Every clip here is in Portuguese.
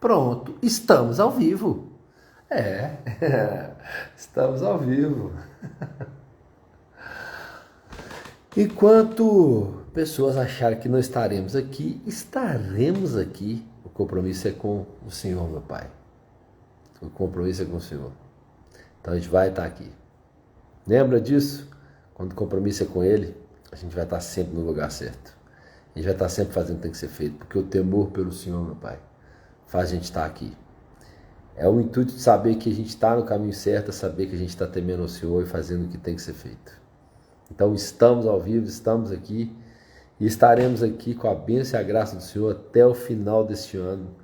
Pronto, estamos ao vivo. É, estamos ao vivo. Enquanto pessoas acharem que não estaremos aqui, estaremos aqui. O compromisso é com o Senhor, meu Pai. O compromisso é com o Senhor. Então a gente vai estar aqui. Lembra disso? Quando o compromisso é com Ele, a gente vai estar sempre no lugar certo. A gente vai estar sempre fazendo o que tem que ser feito, porque o temor pelo Senhor, meu Pai, faz a gente estar aqui. É o intuito de saber que a gente está no caminho certo, é saber que a gente está temendo ao Senhor e fazendo o que tem que ser feito. Então estamos ao vivo, estamos aqui e estaremos aqui com a bênção e a graça do Senhor até o final deste ano,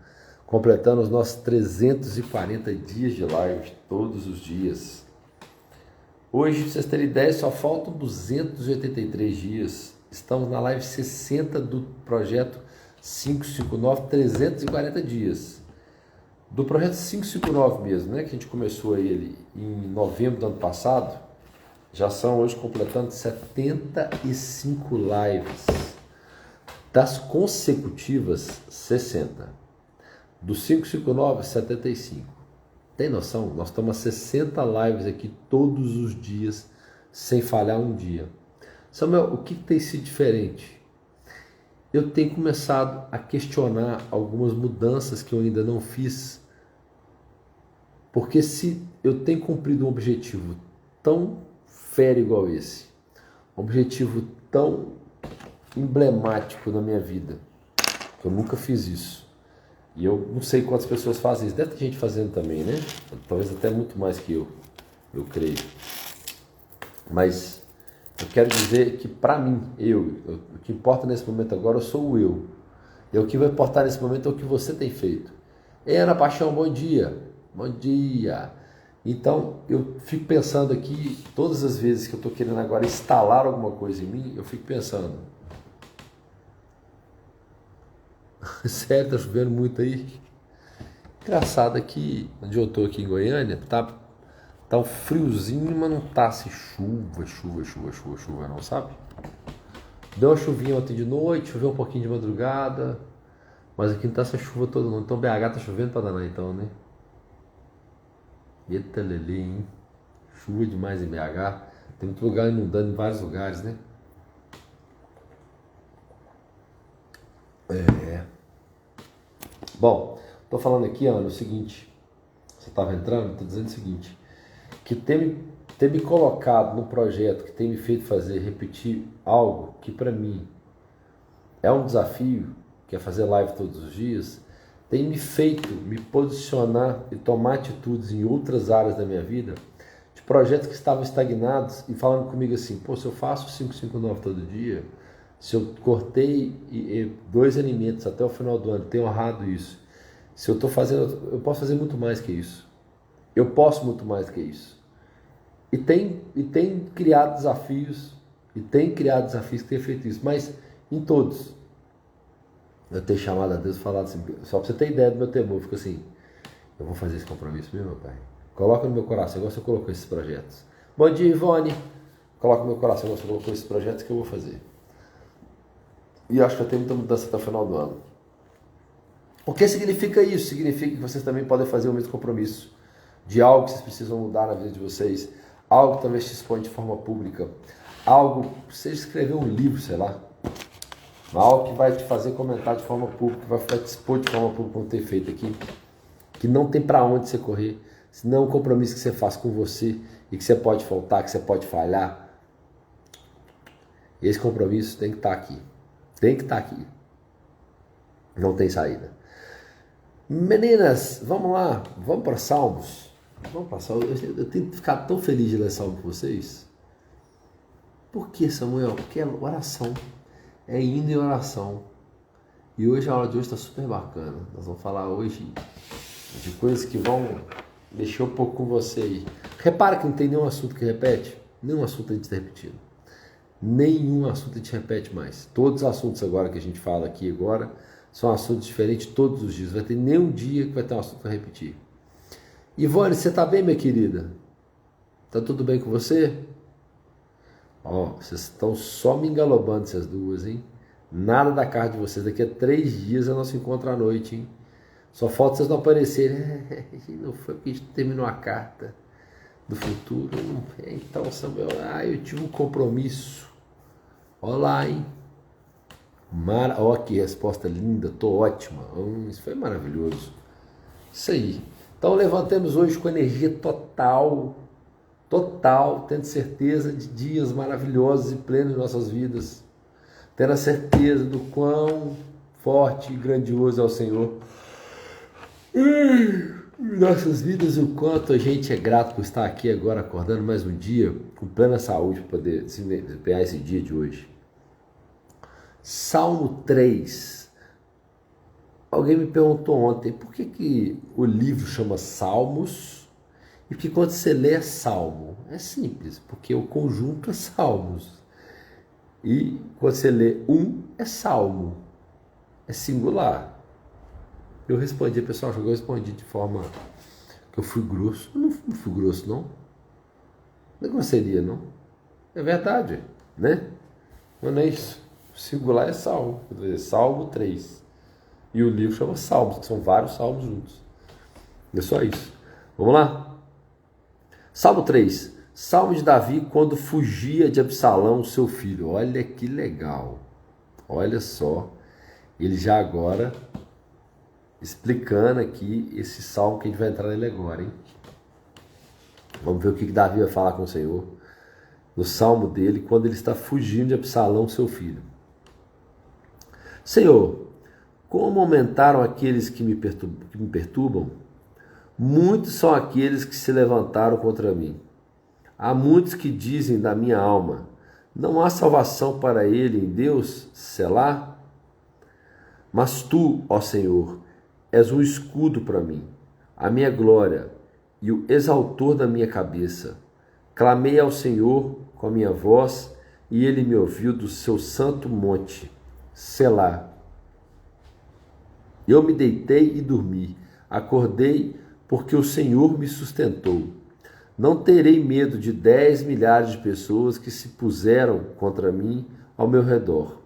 completando os nossos 340 dias de live, todos os dias. Hoje, para vocês terem ideia, só faltam 283 dias. Estamos na live 60 do projeto 559, 340 dias. Do projeto 559 mesmo, né? Que a gente começou ele em novembro do ano passado, já são hoje completando 75 lives. Das consecutivas, 60. Do 559, 75. Tem noção? Nós estamos a 60 lives aqui todos os dias, sem falhar um dia. Samuel, o que tem sido diferente? Eu tenho começado a questionar algumas mudanças que eu ainda não fiz, porque se eu tenho cumprido um objetivo tão fera igual esse, um objetivo tão emblemático na minha vida, que eu nunca fiz isso, e eu não sei quantas pessoas fazem isso, deve ter gente fazendo também, né? Talvez até muito mais que eu creio. Mas eu quero dizer que para mim, o que importa nesse momento agora, eu sou o eu. E o que vai importar nesse momento é o que você tem feito. Ei, Ana Paixão, bom dia. Bom dia. Então, eu fico pensando aqui, todas as vezes que eu estou querendo agora instalar alguma coisa em mim, eu fico pensando. Sério, tá chovendo muito aí? Engraçado aqui, onde eu estou aqui em Goiânia, tá um friozinho, mas não tá assim chuva não, sabe? Deu uma chuvinha ontem de noite, choveu um pouquinho de madrugada, mas aqui não tá essa chuva toda não. Então BH tá chovendo pra danar então, né? Eita lelê, hein? Chuva demais em BH. Tem muito lugar inundando em vários lugares, né? Bom, tô falando aqui, Ana, o seguinte. Você tava entrando, tô dizendo o seguinte. Que ter me colocado no projeto, que tem me feito repetir algo que para mim é um desafio, que é fazer live todos os dias, tem me feito me posicionar e tomar atitudes em outras áreas da minha vida, de projetos que estavam estagnados e falando comigo assim, pô, se eu faço 559 todo dia, se eu cortei 2 alimentos até o final do ano, tenho honrado isso, se eu estou fazendo, eu posso fazer muito mais que isso. Eu posso muito mais que isso. E tem criado desafios, que tem feito isso, mas em todos. Eu tenho chamado a Deus e falado assim, só para você ter ideia do meu temor, eu fico assim, eu vou fazer esse compromisso, meu Pai. Coloca no meu coração, igual você colocou esses projetos. Bom dia, Ivone. Coloca no meu coração, igual você colocou esses projetos que eu vou fazer. E acho que eu tenho muita mudança até o final do ano. O que significa isso? Significa que vocês também podem fazer o mesmo compromisso de algo que vocês precisam mudar na vida de vocês, algo que talvez te expõe de forma pública, algo, seja escrever um livro, sei lá, algo que vai te fazer comentar de forma pública, vai te expor de forma pública, como ter feito aqui, que não tem para onde você correr, senão é um compromisso que você faz com você e que você pode faltar, que você pode falhar. Esse compromisso tem que estar aqui, não tem saída. Meninas, vamos lá, vamos para Salmos. Vamos para Salmos. Eu tenho que ficar tão feliz de ler Salmo com vocês. Por que, Samuel? Porque é oração. É hino e oração. E hoje a aula de hoje está super bacana. Nós vamos falar hoje de coisas que vão mexer um pouco com você aí. Repara que não tem nenhum assunto que repete. Nenhum assunto a gente está repetindo. Nenhum assunto a gente repete mais. Todos os assuntos agora que a gente fala aqui agora são assuntos diferentes todos os dias. Vai ter nenhum dia que vai ter um assunto para repetir. Ivone, você tá bem, minha querida? Tá tudo bem com você? Ó, vocês estão só me engalobando, essas duas, hein? Nada da casa de vocês. Daqui a 3 dias é nosso encontro à noite, hein? Só falta vocês não aparecerem. Não foi porque a gente terminou a carta do futuro. Então, Samuel, eu tive um compromisso. Olha lá, hein? Olha que resposta linda, tô ótima. Isso foi maravilhoso. Isso aí. Então levantemos hoje com energia total, tendo certeza de dias maravilhosos e plenos em nossas vidas. Tendo a certeza do quão forte e grandioso é o Senhor. Em nossas vidas, o quanto a gente é grato por estar aqui agora, acordando mais um dia, com plena saúde, para poder desempenhar esse dia de hoje. Salmo 3. Alguém me perguntou ontem, por que o livro chama Salmos e por que quando você lê é Salmo? É simples, porque o conjunto é Salmos. E quando você lê é Salmo, é singular. Eu respondi, pessoal, eu respondi de forma que eu fui grosso. Eu não fui grosso, não. Não é grosseria, não. É verdade, né? Mas não é isso. O singular é Salmo. Quer dizer, Salmo 3. E o livro chama Salmos, que são vários salmos juntos. É só isso. Vamos lá? Salmo 3. Salmo de Davi quando fugia de Absalão, seu filho. Olha que legal. Olha só. Ele já agora explicando aqui esse salmo que a gente vai entrar nele agora, hein? Vamos ver o que Davi vai falar com o Senhor no salmo dele quando ele está fugindo de Absalão, seu filho. Senhor, como aumentaram aqueles que me perturbam? Muitos são aqueles que se levantaram contra mim. Há muitos que dizem da minha alma, não há salvação para ele em Deus, Selá? Mas tu, ó Senhor, és um escudo para mim, a minha glória e o exaltor da minha cabeça. Clamei ao Senhor com a minha voz e ele me ouviu do seu santo monte, Selá. Eu me deitei e dormi, acordei porque o Senhor me sustentou. Não terei medo de 10 milhares de pessoas que se puseram contra mim ao meu redor.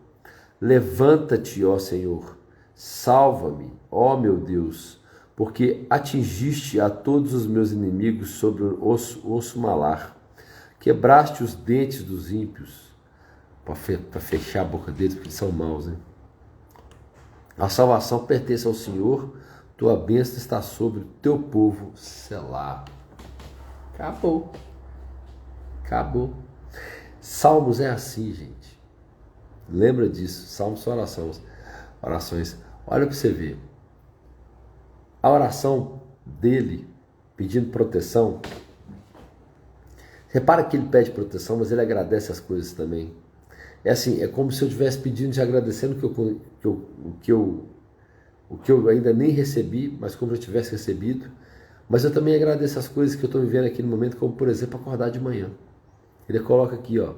Levanta-te, ó Senhor, salva-me, ó meu Deus, porque atingiste a todos os meus inimigos sobre o osso malar. Quebraste os dentes dos ímpios, para fechar a boca deles, porque eles são maus, né? A salvação pertence ao Senhor, tua bênção está sobre o teu povo, Selá. Acabou. Acabou. Salmos é assim, gente. Lembra disso. Salmos são orações. Olha para você ver. A oração dele, pedindo proteção. Repara que ele pede proteção, mas ele agradece as coisas também. É assim, é como se eu estivesse pedindo e agradecendo o que eu ainda nem recebi, mas como eu tivesse recebido. Mas eu também agradeço as coisas que eu estou vivendo aqui no momento, como por exemplo acordar de manhã. Ele coloca aqui, ó.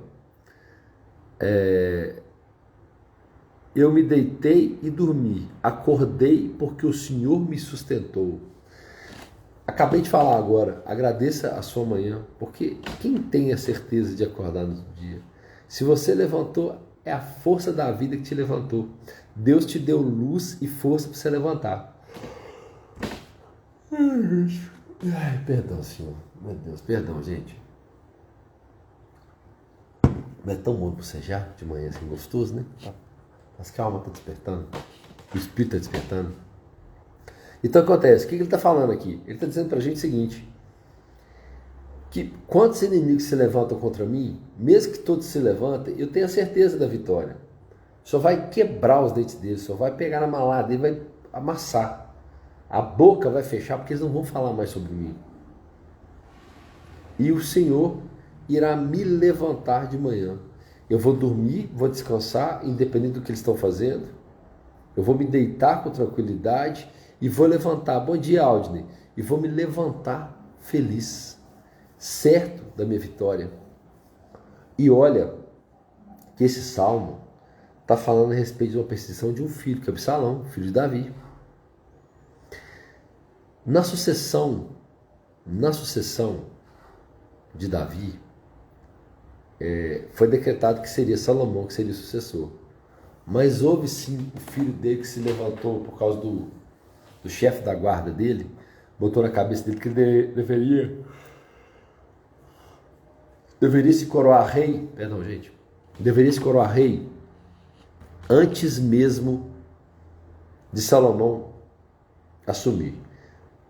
Eu me deitei e dormi, acordei porque o Senhor me sustentou. Acabei de falar agora, agradeça a sua manhã, porque quem tem a certeza de acordar no dia? Se você levantou, é a força da vida que te levantou. Deus te deu luz e força para você levantar. Ai, perdão, Senhor. Meu Deus, perdão, gente. Não é tão bom você já, de manhã, assim, gostoso, né? Mas calma, está despertando. O Espírito está despertando. Então, acontece. O que ele está falando aqui? Ele está dizendo para a gente o seguinte. Que quantos inimigos se levantam contra mim, mesmo que todos se levantem, eu tenho a certeza da vitória. Só vai quebrar os dentes deles, só vai pegar na malada e vai amassar. A boca vai fechar porque eles não vão falar mais sobre mim. E o Senhor irá me levantar de manhã. Eu vou dormir, vou descansar, independente do que eles estão fazendo. Eu vou me deitar com tranquilidade e vou levantar. Bom dia, Aldney. E vou me levantar feliz, certo da minha vitória. E olha que esse salmo está falando a respeito de uma perseguição de um filho, que é Absalão, filho de Davi. Na sucessão de Davi, foi decretado que seria Salomão que seria o sucessor. Mas houve sim o filho dele que se levantou por causa do do chefe da guarda dele, botou na cabeça dele que ele deveria se coroar rei, deveria se coroar rei antes mesmo de Salomão assumir.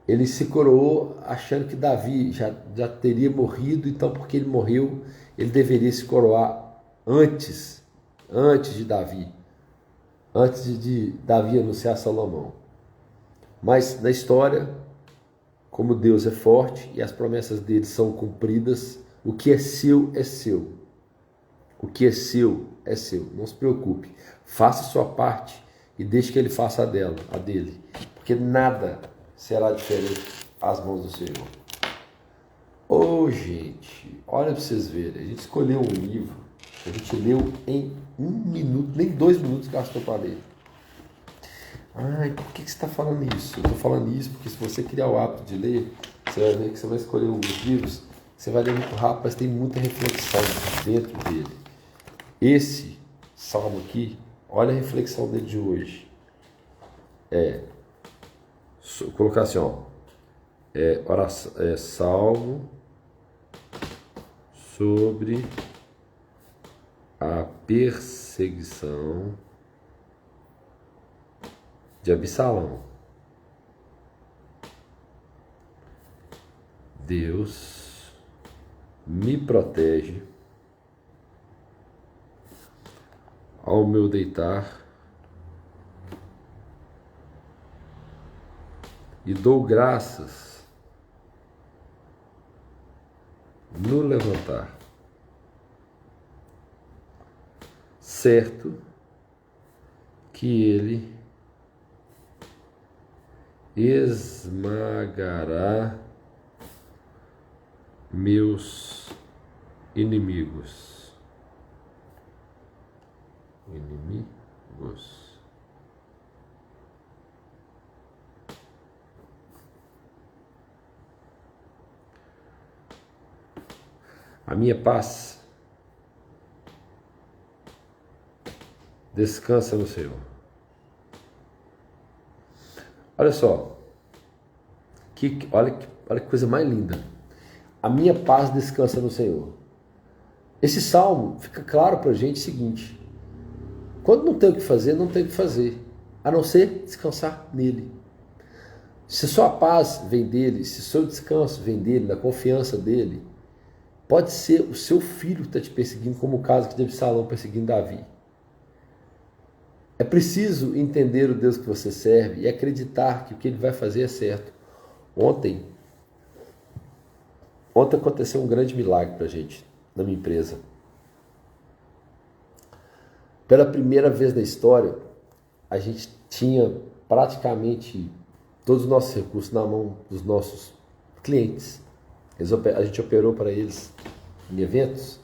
Ele se coroou achando que Davi já teria morrido, então porque ele morreu, ele deveria se coroar antes de Davi, antes de Davi anunciar Salomão. Mas na história, como Deus é forte e as promessas dele são cumpridas, o que é seu é seu. O que é seu é seu. Não se preocupe. Faça a sua parte e deixe que ele faça a dele. Porque nada será diferente às mãos do Senhor. Gente, olha para vocês verem. A gente escolheu um livro, a gente leu em 1 minuto, nem 2 minutos gastou para ler. Ai, por que você está falando isso? Eu estou falando isso porque se você criar o hábito de ler, você vai ver que você vai escolher alguns livros, você vai ler muito rápido, mas tem muita reflexão dentro dele. Esse salmo aqui, olha a reflexão dele de hoje. Vou colocar assim, salmo sobre a perseguição de Absalão. Deus me protege ao meu deitar e dou graças no levantar, certo que ele esmagará meus inimigos. A minha paz descansa no Senhor. Olha só, olha que coisa mais linda. A minha paz descansa no Senhor. Esse salmo fica claro para a gente o seguinte: quando não tem o que fazer, não tem o que fazer, a não ser descansar nele. Se sua paz vem dele, se seu descanso vem dele, da confiança dele, pode ser o seu filho que está te perseguindo, como o caso de Absalão perseguindo Davi. É preciso entender o Deus que você serve e acreditar que o que ele vai fazer é certo. Ontem aconteceu um grande milagre para a gente, na minha empresa. Pela primeira vez na história, a gente tinha praticamente todos os nossos recursos na mão dos nossos clientes. A gente operou para eles em eventos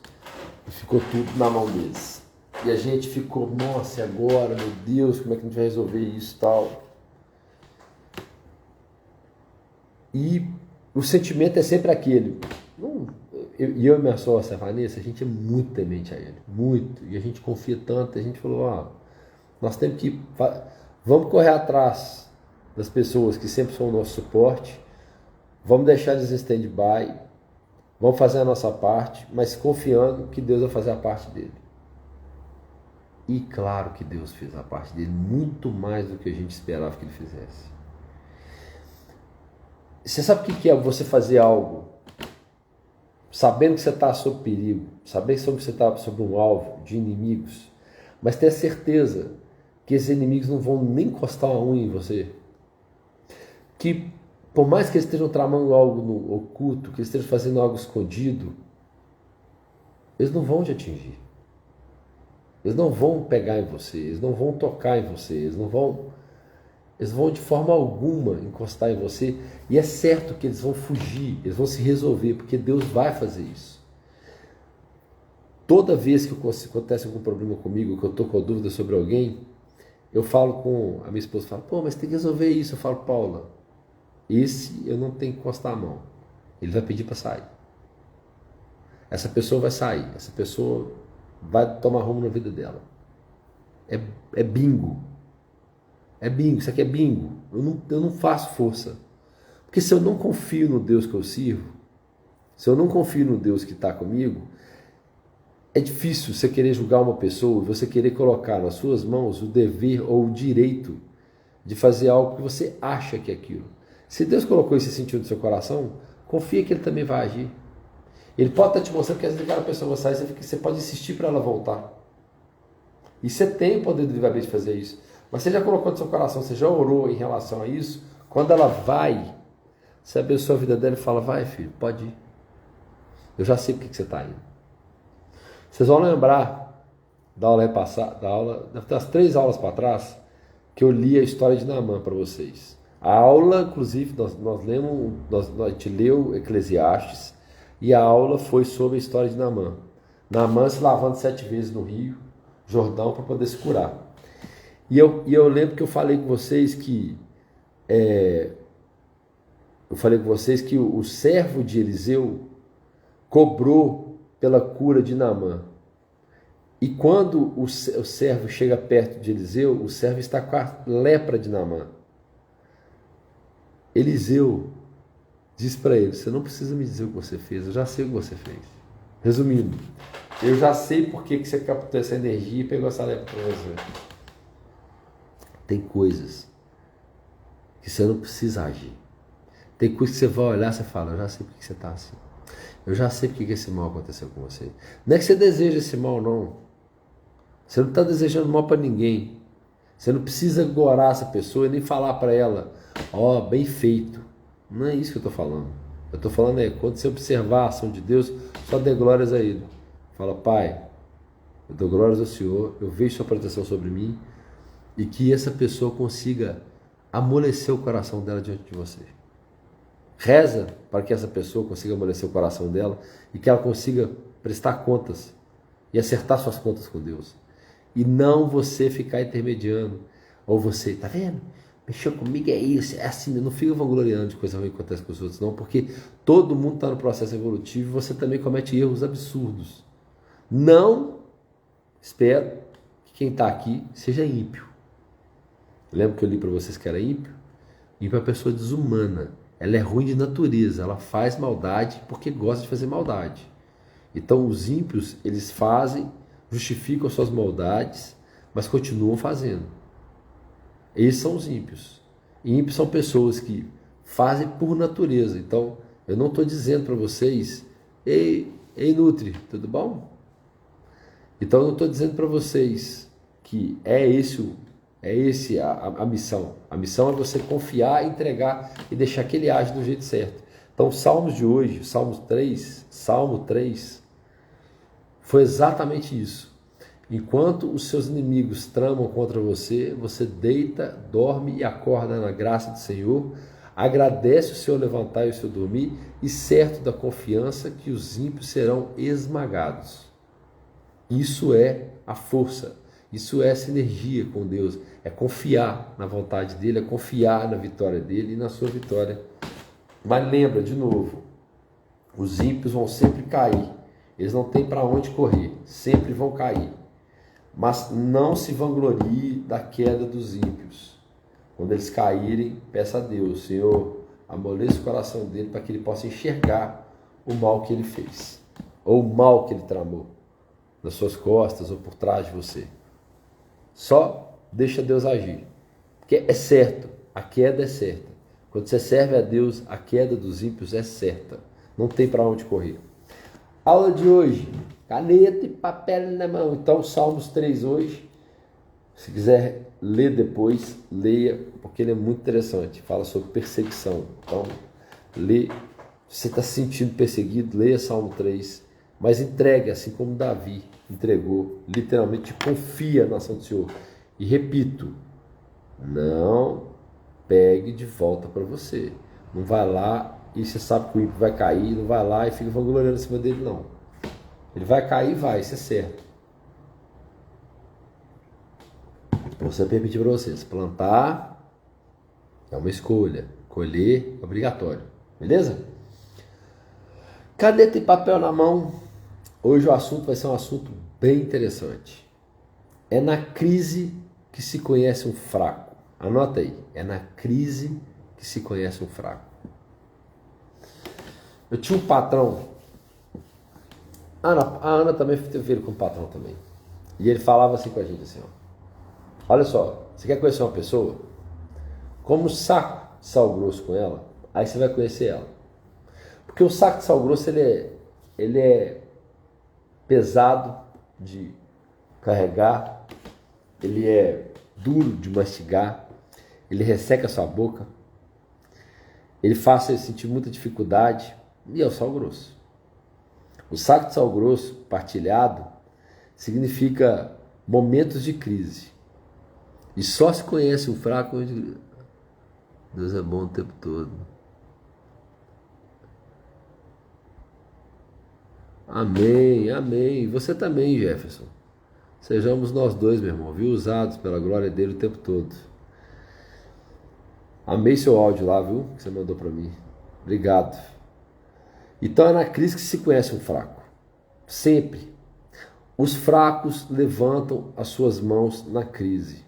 e ficou tudo na mão deles. E a gente ficou, nossa, e agora, meu Deus, como é que a gente vai resolver isso e tal? E o sentimento é sempre aquele. Eu e minha sócia, a Vanessa, a gente é muito temente a ele, muito. E a gente confia tanto, a gente falou, nós temos que vamos correr atrás das pessoas que sempre são o nosso suporte, vamos deixar eles em stand-by, vamos fazer a nossa parte, mas confiando que Deus vai fazer a parte dele. E claro que Deus fez a parte dele, muito mais do que a gente esperava que ele fizesse. Você sabe o que é você fazer algo sabendo que você está sob perigo, sabendo que você está sob um alvo de inimigos, mas ter certeza que esses inimigos não vão nem encostar uma unha em você? Que por mais que eles estejam tramando algo no oculto, que eles estejam fazendo algo escondido, eles não vão te atingir. Eles não vão pegar em você, eles não vão tocar em você, eles vão de forma alguma encostar em você. E é certo que eles vão fugir, eles vão se resolver, porque Deus vai fazer isso. Toda vez que acontece algum problema comigo, que eu estou com dúvida sobre alguém, eu falo com a minha esposa, falo, mas tem que resolver isso. Eu falo, Paula, esse eu não tenho que encostar a mão. Ele vai pedir para sair. Essa pessoa vai sair, essa pessoa vai tomar rumo na vida dela. É bingo. É bingo, isso aqui é bingo. Eu não faço força. Porque se eu não confio no Deus que eu sirvo, se eu não confio no Deus que está comigo, é difícil você querer julgar uma pessoa, você querer colocar nas suas mãos o dever ou o direito de fazer algo que você acha que é aquilo. Se Deus colocou esse sentido no seu coração, confia que Ele também vai agir. Ele pode estar te mostrando que às vezes aquela pessoa vai sair, você pode insistir para ela voltar. E você tem o poder do livre-arbítrio de fazer isso. Mas você já colocou no seu coração, você já orou em relação a isso, quando ela vai, você abençoa a vida dela e fala, vai filho, pode ir. Eu já sei por que você está indo. Vocês vão lembrar da aula repassada, deve ter umas 3 aulas para trás, que eu li a história de Naamã para vocês. A aula, inclusive, a gente leu Eclesiastes, e a aula foi sobre a história de Naamã. Naamã se lavando 7 vezes no Rio Jordão para poder se curar. E eu lembro que eu falei com vocês que o servo de Eliseu cobrou pela cura de Naamã. E quando o servo chega perto de Eliseu, o servo está com a lepra de Naamã. Eliseu diz para ele, você não precisa me dizer o que você fez, eu já sei o que você fez. Resumindo, eu já sei por que você captou essa energia e pegou essa lepra para você. Tem coisas que você não precisa agir. Tem coisas que você vai olhar e você fala, eu já sei por que você está assim. Eu já sei por que esse mal aconteceu com você. Não é que você deseja esse mal, não. Você não está desejando mal para ninguém. Você não precisa gorar essa pessoa e nem falar para ela, ó, bem feito. Não é isso que eu estou falando. Eu estou falando quando você observar a ação de Deus, só dê glórias a Ele. Fala, Pai, eu dou glórias ao Senhor, eu vejo sua proteção sobre mim e que essa pessoa consiga amolecer o coração dela diante de você. Reza para que essa pessoa consiga amolecer o coração dela e que ela consiga prestar contas e acertar suas contas com Deus. E não você ficar intermediando. Ou você, tá vendo? Mexeu comigo, é isso, é assim. Não fica vangloriando de coisa ruim que acontece com os outros, não, porque todo mundo está no processo evolutivo e você também comete erros absurdos. Não espero que quem está aqui seja ímpio. Lembra que eu li para vocês que era ímpio? Ímpio é uma pessoa desumana. Ela é ruim de natureza, ela faz maldade porque gosta de fazer maldade. Então os ímpios, eles fazem, justificam suas maldades, mas continuam fazendo. Esses são os ímpios. E ímpios são pessoas que fazem por natureza. Então, eu não estou dizendo para vocês, ei Nutri, tudo bom? Então, eu não estou dizendo para vocês que é esse a missão. A missão é você confiar, entregar e deixar que ele age do jeito certo. Então, os salmos de hoje, Salmo 3, foi exatamente isso. Enquanto os seus inimigos tramam contra você, você deita, dorme e acorda na graça do Senhor, agradece o seu levantar e o seu dormir, e certo da confiança que os ímpios serão esmagados. Isso é a força, isso é essa energia com Deus, é confiar na vontade dele, é confiar na vitória dele e na sua vitória. Mas lembra, de novo, os ímpios vão sempre cair, eles não têm para onde correr, sempre vão cair. Mas não se vanglorie da queda dos ímpios. Quando eles caírem, peça a Deus, Senhor, amoleça o coração dele para que ele possa enxergar o mal que ele fez, ou o mal que ele tramou nas suas costas ou por trás de você. Só deixa Deus agir, porque é certo, a queda é certa. Quando você serve a Deus, a queda dos ímpios é certa, não tem para onde correr. Aula de hoje, caneta e papel na mão. Então, Salmos 3 hoje, se quiser ler depois, leia, porque ele é muito interessante, fala sobre perseguição. Então, lê, se você está se sentindo perseguido, leia Salmo 3, mas entregue, assim como Davi entregou, literalmente confia na ação do Senhor. E repito, não pegue de volta para você, não vai lá e você sabe que o ímpio vai cair, não vai lá e fica vangloriando em cima dele, não. Ele vai cair, vai, isso é certo. Você permitir para vocês, plantar é uma escolha, colher é obrigatório, beleza? Caneta e papel na mão. Hoje o assunto vai ser um assunto bem interessante. É na crise que se conhece um fraco. Anota aí, é na crise que se conhece um fraco. Eu tinha um patrão, a Ana também teve filho com um patrão também. E ele falava assim com a gente, assim, ó, olha só, você quer conhecer uma pessoa? Como um saco de sal grosso com ela, aí você vai conhecer ela. Porque o saco de sal grosso, ele é pesado de carregar, ele é duro de mastigar, ele resseca a sua boca, ele faz você sentir muita dificuldade, e é o sal grosso. O saco de sal grosso partilhado significa momentos de crise. E só se conhece o fraco onde Deus é bom o tempo todo. Amém, amém. Você também, Jefferson. Sejamos nós dois, meu irmão, viu? Usados pela glória dele o tempo todo. Amei seu áudio lá, viu? Que você mandou para mim. Obrigado. Então é na crise que se conhece um fraco. Sempre. Os fracos levantam as suas mãos na crise.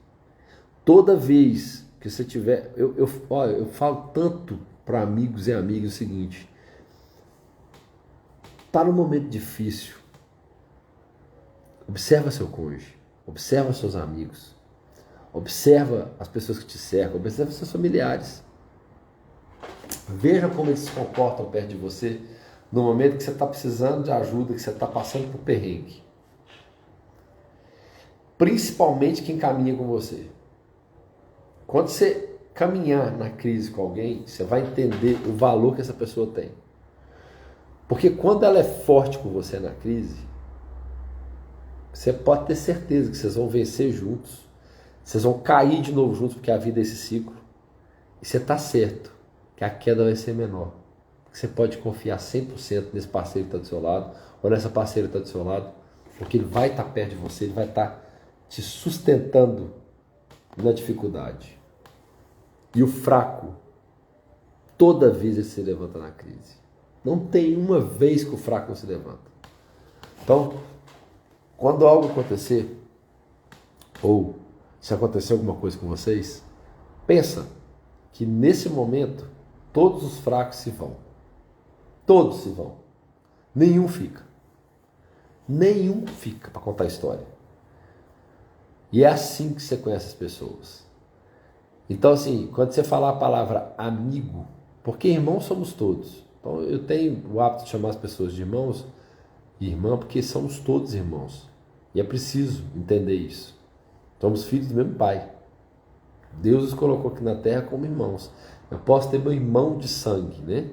Toda vez que você tiver... Eu falo tanto para amigos e amigas o seguinte. Está num momento difícil. Observa seu cônjuge. Observa seus amigos. Observa as pessoas que te cercam. Observa seus familiares. Veja como eles se comportam perto de você no momento que você está precisando de ajuda, que você está passando por perrengue. Principalmente quem caminha com você. Quando você caminhar na crise com alguém, você vai entender o valor que essa pessoa tem. Porque quando ela é forte com você na crise, você pode ter certeza que vocês vão vencer juntos. Vocês vão cair de novo juntos, porque a vida é esse ciclo. E você está certo que a queda vai ser menor. Que você pode confiar 100% nesse parceiro que está do seu lado, ou nessa parceira que está do seu lado, porque ele vai estar perto de você, ele vai estar te sustentando na dificuldade. E o fraco, toda vez ele se levanta na crise. Não tem uma vez que o fraco não se levanta. Então, quando algo acontecer, ou se acontecer alguma coisa com vocês, pensa que nesse momento todos os fracos se vão. Todos se vão. Nenhum fica. Nenhum fica para contar a história. E é assim que você conhece as pessoas. Então, assim, quando você falar a palavra amigo, porque irmãos somos todos. Então, eu tenho o hábito de chamar as pessoas de irmãos e irmã, porque somos todos irmãos. E é preciso entender isso. Somos filhos do mesmo pai. Deus os colocou aqui na terra como irmãos. Eu posso ter meu irmão de sangue, né?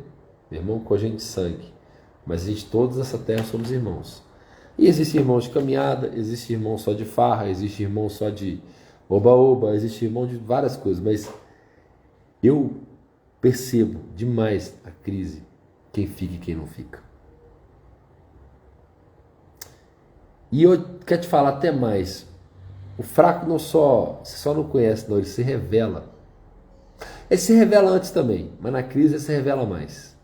Meu irmão cogente de sangue. Mas a gente todos nessa terra somos irmãos. E existe irmãos de caminhada, existe irmão só de farra, existe irmão só de oba-oba, existe irmão de várias coisas. Mas eu percebo demais a crise, quem fica e quem não fica. E eu quero te falar até mais. O fraco você só não conhece, não, ele se revela. Ele se revela antes também, mas na crise ele se revela mais.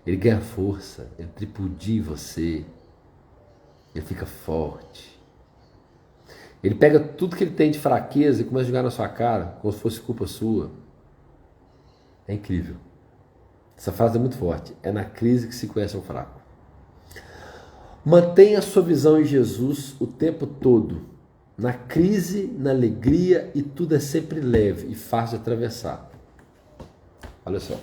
Ele ganha força, ele tripudia em você, ele fica forte. Ele pega tudo que ele tem de fraqueza e começa a jogar na sua cara, como se fosse culpa sua. É incrível. Essa frase é muito forte. É na crise que se conhece um fraco. Mantenha a sua visão em Jesus o tempo todo. Na crise, na alegria, e tudo é sempre leve e fácil de atravessar. Olha só.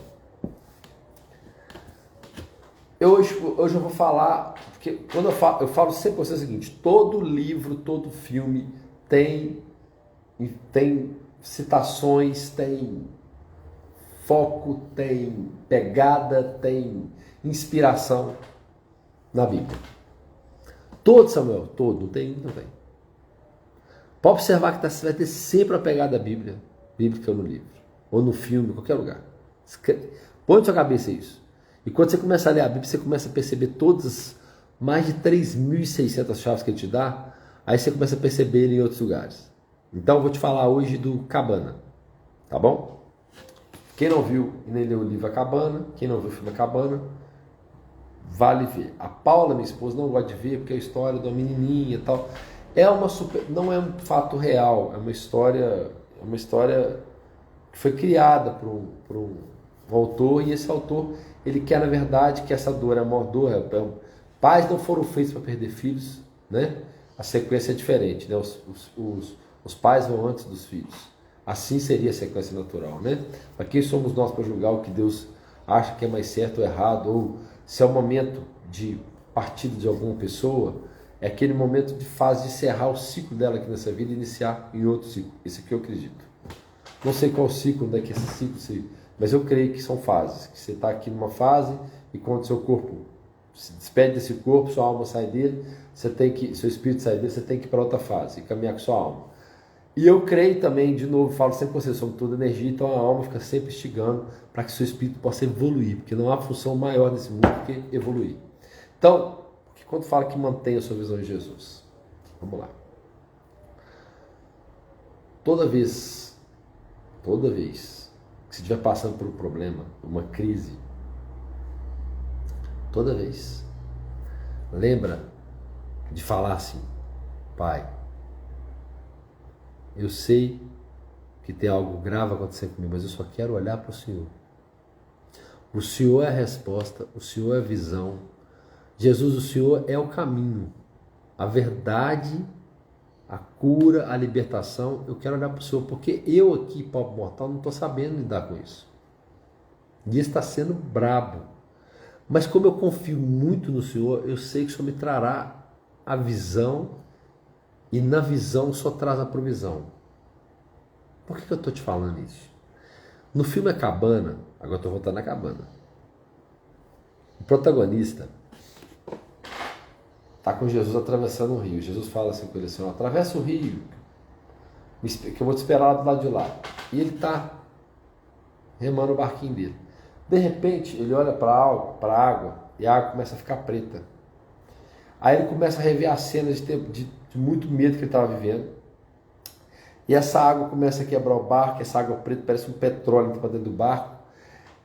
Hoje eu vou falar, porque quando eu falo sempre para você o seguinte: todo livro, todo filme tem citações, tem foco, tem pegada, tem inspiração na Bíblia. Todo, Samuel, todo, não tem. Pode observar que você vai ter sempre a pegada da Bíblia, bíblica no livro, ou no filme, em qualquer lugar. Põe na sua cabeça isso. E quando você começa a ler a Bíblia, você começa a perceber todas, mais de 3.600 chaves que ele te dá, aí você começa a perceber ele em outros lugares. Então eu vou te falar hoje do Cabana, tá bom? Quem não viu e nem leu o livro A Cabana, quem não viu o filme A Cabana, vale ver. A Paula, minha esposa, não gosta de ver porque é a história de uma menininha e tal. Não é um fato real, é uma história que foi criada por um autor, e esse autor, ele quer, na verdade, que essa dor é a maior dor. Pais não foram feitos para perder filhos, né? A sequência é diferente, né? Os pais vão antes dos filhos. Assim seria a sequência natural, né? Mas quem somos nós para julgar o que Deus acha que é mais certo ou errado, ou se é o momento de partida de alguma pessoa, é aquele momento de fase de encerrar o ciclo dela aqui nessa vida e iniciar em outro ciclo. Esse aqui eu acredito. Não sei qual ciclo, onde é que esse ciclo, mas eu creio que são fases, que você está aqui numa fase e quando seu corpo se despede desse corpo, sua alma sai dele, seu espírito sai dele, você tem que ir para outra fase e caminhar com sua alma. E eu creio também, de novo, falo sempre com você, somos toda energia, então a alma fica sempre instigando para que seu espírito possa evoluir, porque não há função maior nesse mundo que evoluir. Então, quando fala que mantenha a sua visão de Jesus, vamos lá. Toda vez que você estiver passando por um problema, uma crise, toda vez, lembra de falar assim: Pai, eu sei que tem algo grave acontecendo comigo, mas eu só quero olhar para o Senhor. O Senhor é a resposta, o Senhor é a visão. Jesus, o Senhor é o caminho, a verdade, a cura, a libertação. Eu quero olhar para o Senhor, porque eu aqui, pobre mortal, não estou sabendo lidar com isso. E está sendo brabo. Mas como eu confio muito no Senhor, eu sei que o Senhor me trará a visão, e na visão só traz a provisão. Por que eu estou te falando isso? No filme A Cabana, agora estou voltando à Cabana, o protagonista está com Jesus atravessando o rio. Jesus fala assim com ele assim: atravessa o rio, que eu vou te esperar do lado de lá. E ele está remando o barquinho dele. De repente, ele olha para a água e a água começa a ficar preta. Aí ele começa a rever as cenas de muito medo que ele estava vivendo. E essa água começa a quebrar o barco, essa água preta parece um petróleo para dentro do barco.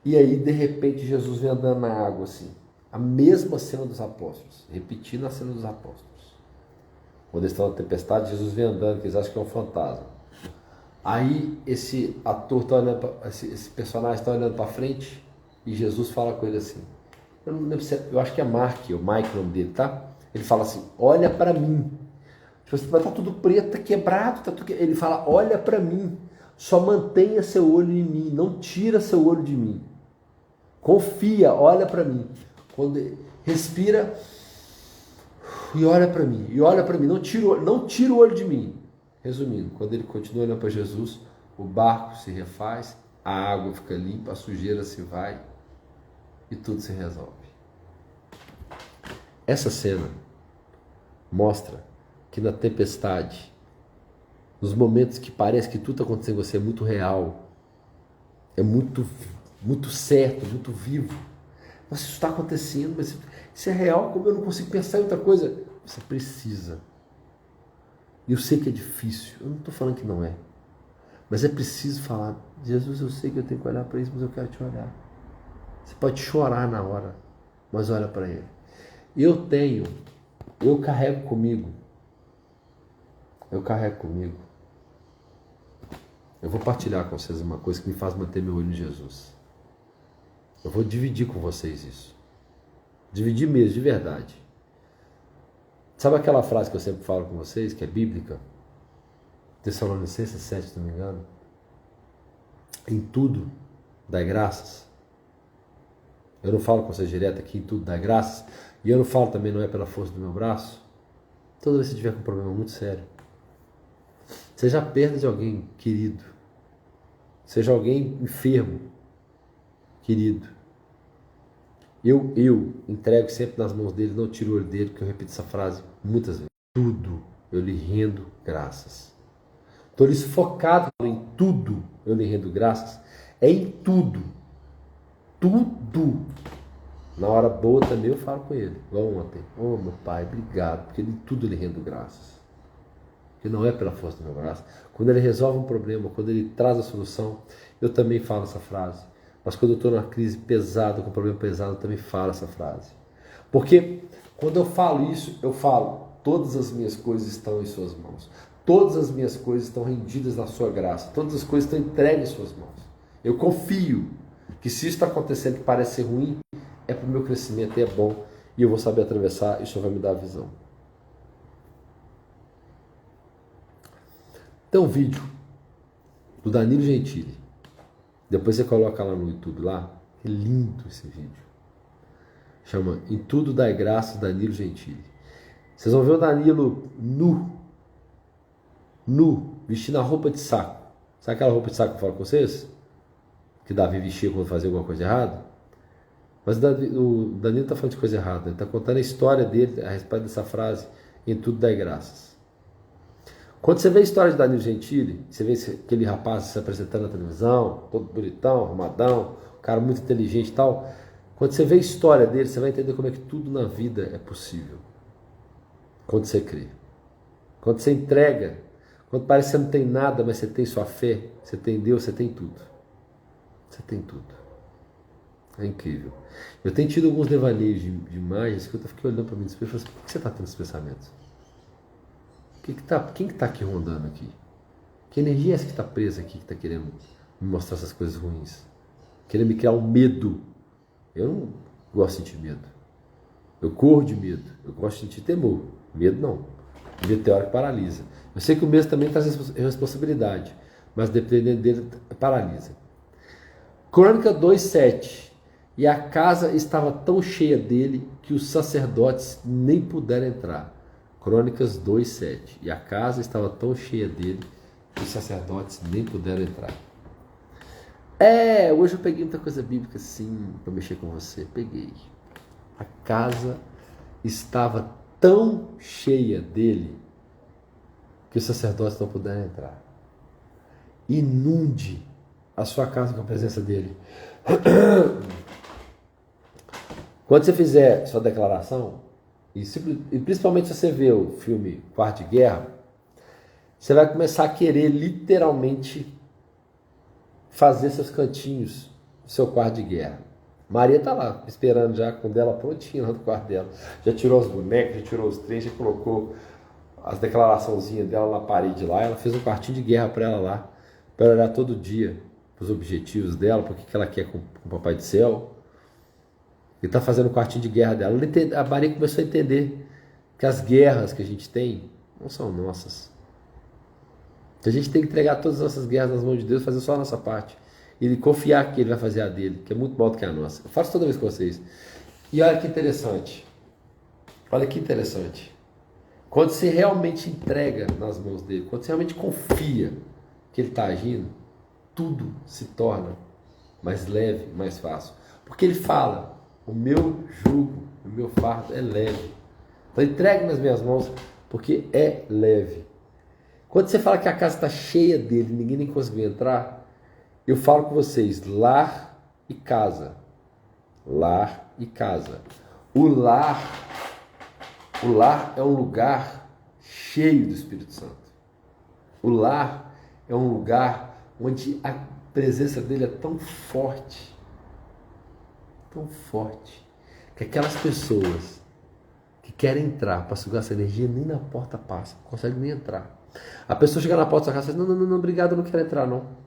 E aí, de repente, Jesus vem andando na água assim. A mesma cena dos apóstolos, repetindo a cena dos apóstolos. Quando eles estão na tempestade, Jesus vem andando, que eles acham que é um fantasma. Aí esse ator está olhando, esse personagem está olhando para frente e Jesus fala com ele assim. Eu não lembro eu acho que é Mark, ou Mike o nome dele, tá? Ele fala assim: olha para mim. Tipo, vai estar tudo preto, tá quebrado, tá tudo. Ele fala: olha para mim. Só mantenha seu olho em mim, não tira seu olho de mim. Confia, olha para mim. Quando respira e olha para mim, não tira o olho de mim. Resumindo, quando ele continua olhando para Jesus, o barco se refaz, a água fica limpa, a sujeira se vai e tudo se resolve. Essa cena mostra que na tempestade, nos momentos que parece que tudo está acontecendo com você é muito real, é muito certo, muito vivo. Mas isso está acontecendo, mas isso é real, como eu não consigo pensar em outra coisa? Você precisa. Eu sei que é difícil, eu não estou falando que não é. Mas é preciso falar: Jesus, eu sei que eu tenho que olhar para isso, mas eu quero te olhar. Você pode chorar na hora, mas olha para Ele. Eu carrego comigo. Eu vou partilhar com vocês uma coisa que me faz manter meu olho em Jesus. Eu vou dividir com vocês isso. Dividir mesmo, de verdade. Sabe aquela frase que eu sempre falo com vocês, que é bíblica? Tessalonicenses 7, se não me engano. Em tudo, dai graças. Eu não falo com vocês direto aqui, em tudo, dai graças. E eu não falo também, não é pela força do meu braço. Toda vez que você tiver com um problema muito sério, seja a perda de alguém querido, seja alguém enfermo, querido, eu entrego sempre nas mãos dele, não tiro o olho dele, porque eu repito essa frase muitas vezes. Tudo eu lhe rendo graças. Estou lhe focado em tudo, eu lhe rendo graças. É em tudo. Tudo. Na hora boa também eu falo com ele, igual ontem. Oh, meu pai, obrigado, porque em tudo eu lhe rendo graças. Que não é pela força do meu braço. Quando ele resolve um problema, quando ele traz a solução, eu também falo essa frase. Mas quando eu estou numa crise pesada, com um problema pesado, eu também falo essa frase. Porque quando eu falo isso, eu falo: todas as minhas coisas estão em suas mãos. Todas as minhas coisas estão rendidas na sua graça. Todas as coisas estão entregues em suas mãos. Eu confio que se isso está acontecendo que parece ser ruim, é para o meu crescimento e é bom. E eu vou saber atravessar e o Senhor vai me dar a visão. Tem um vídeo do Danilo Gentili. Depois você coloca lá no YouTube lá. É lindo esse vídeo. Chama Em Tudo Dai Graças, Danilo Gentili. Vocês vão ver o Danilo nu, vestindo a roupa de saco. Sabe aquela roupa de saco que eu falo com vocês? Que Davi vestia quando fazia alguma coisa errada? Mas o Danilo está falando de coisa errada. Ele está contando a história dele a respeito dessa frase, em tudo dai graças. Quando você vê a história de Danilo Gentili, você vê aquele rapaz se apresentando na televisão, todo bonitão, arrumadão, um cara muito inteligente e tal. Quando você vê a história dele, você vai entender como é que tudo na vida é possível. Quando você crê. Quando você entrega. Quando parece que você não tem nada, mas você tem sua fé, você tem Deus, você tem tudo. Você tem tudo. É incrível. Eu tenho tido alguns devaneios de imagens que eu fiquei olhando para mim no espelho e falei assim, por que você está tendo esses pensamentos? Quem que está aqui rondando aqui? Que energia é essa que está presa aqui, que está querendo me mostrar essas coisas ruins? Querendo me criar um medo. Eu não gosto de sentir medo. Eu corro de medo. Eu gosto de sentir temor. Medo não. Medo teórico paralisa. Eu sei que o medo também traz responsabilidade, mas dependendo dele, paralisa. Crônica 2:7. E a casa estava tão cheia dele que os sacerdotes nem puderam entrar. Crônicas 2:7. E a casa estava tão cheia dele que os sacerdotes nem puderam entrar. Hoje eu peguei muita coisa bíblica assim para mexer com você. Peguei. A casa estava tão cheia dele que os sacerdotes não puderam entrar. Inunde a sua casa com a presença dele. Quando você fizer sua declaração, e principalmente se você vê o filme Quarto de Guerra, você vai começar a querer literalmente fazer seus cantinhos no seu quarto de guerra. Maria está lá, esperando já com dela prontinha lá no quarto dela. Já tirou os bonecos, já tirou os trens, já colocou as declaraçãozinhas dela na parede lá. Ela fez um quartinho de guerra para ela lá, para olhar todo dia os objetivos dela, o que ela quer com o Papai do Céu. E está fazendo o quartinho de guerra dela. A Maria começou a entender que as guerras que a gente tem não são nossas. Que a gente tem que entregar todas as nossas guerras nas mãos de Deus, fazer só a nossa parte. E confiar que Ele vai fazer a dele, que é muito maior do que a nossa. Eu faço toda vez com vocês. E olha que interessante. Olha que interessante. Quando você realmente entrega nas mãos dele, quando você realmente confia que Ele está agindo, tudo se torna mais leve, mais fácil. Porque Ele fala, o meu jugo, o meu fardo é leve. Então entregue nas minhas mãos, porque é leve. Quando você fala que a casa está cheia dele, ninguém nem conseguiu entrar, eu falo com vocês, lar e casa. Lar e casa. O lar é um lugar cheio do Espírito Santo. O lar é um lugar onde a presença dele é tão forte, que aquelas pessoas que querem entrar para sugar essa energia, nem na porta passa, não conseguem nem entrar. A pessoa chega na porta da sua casa e diz, não, obrigado, eu não quero entrar não.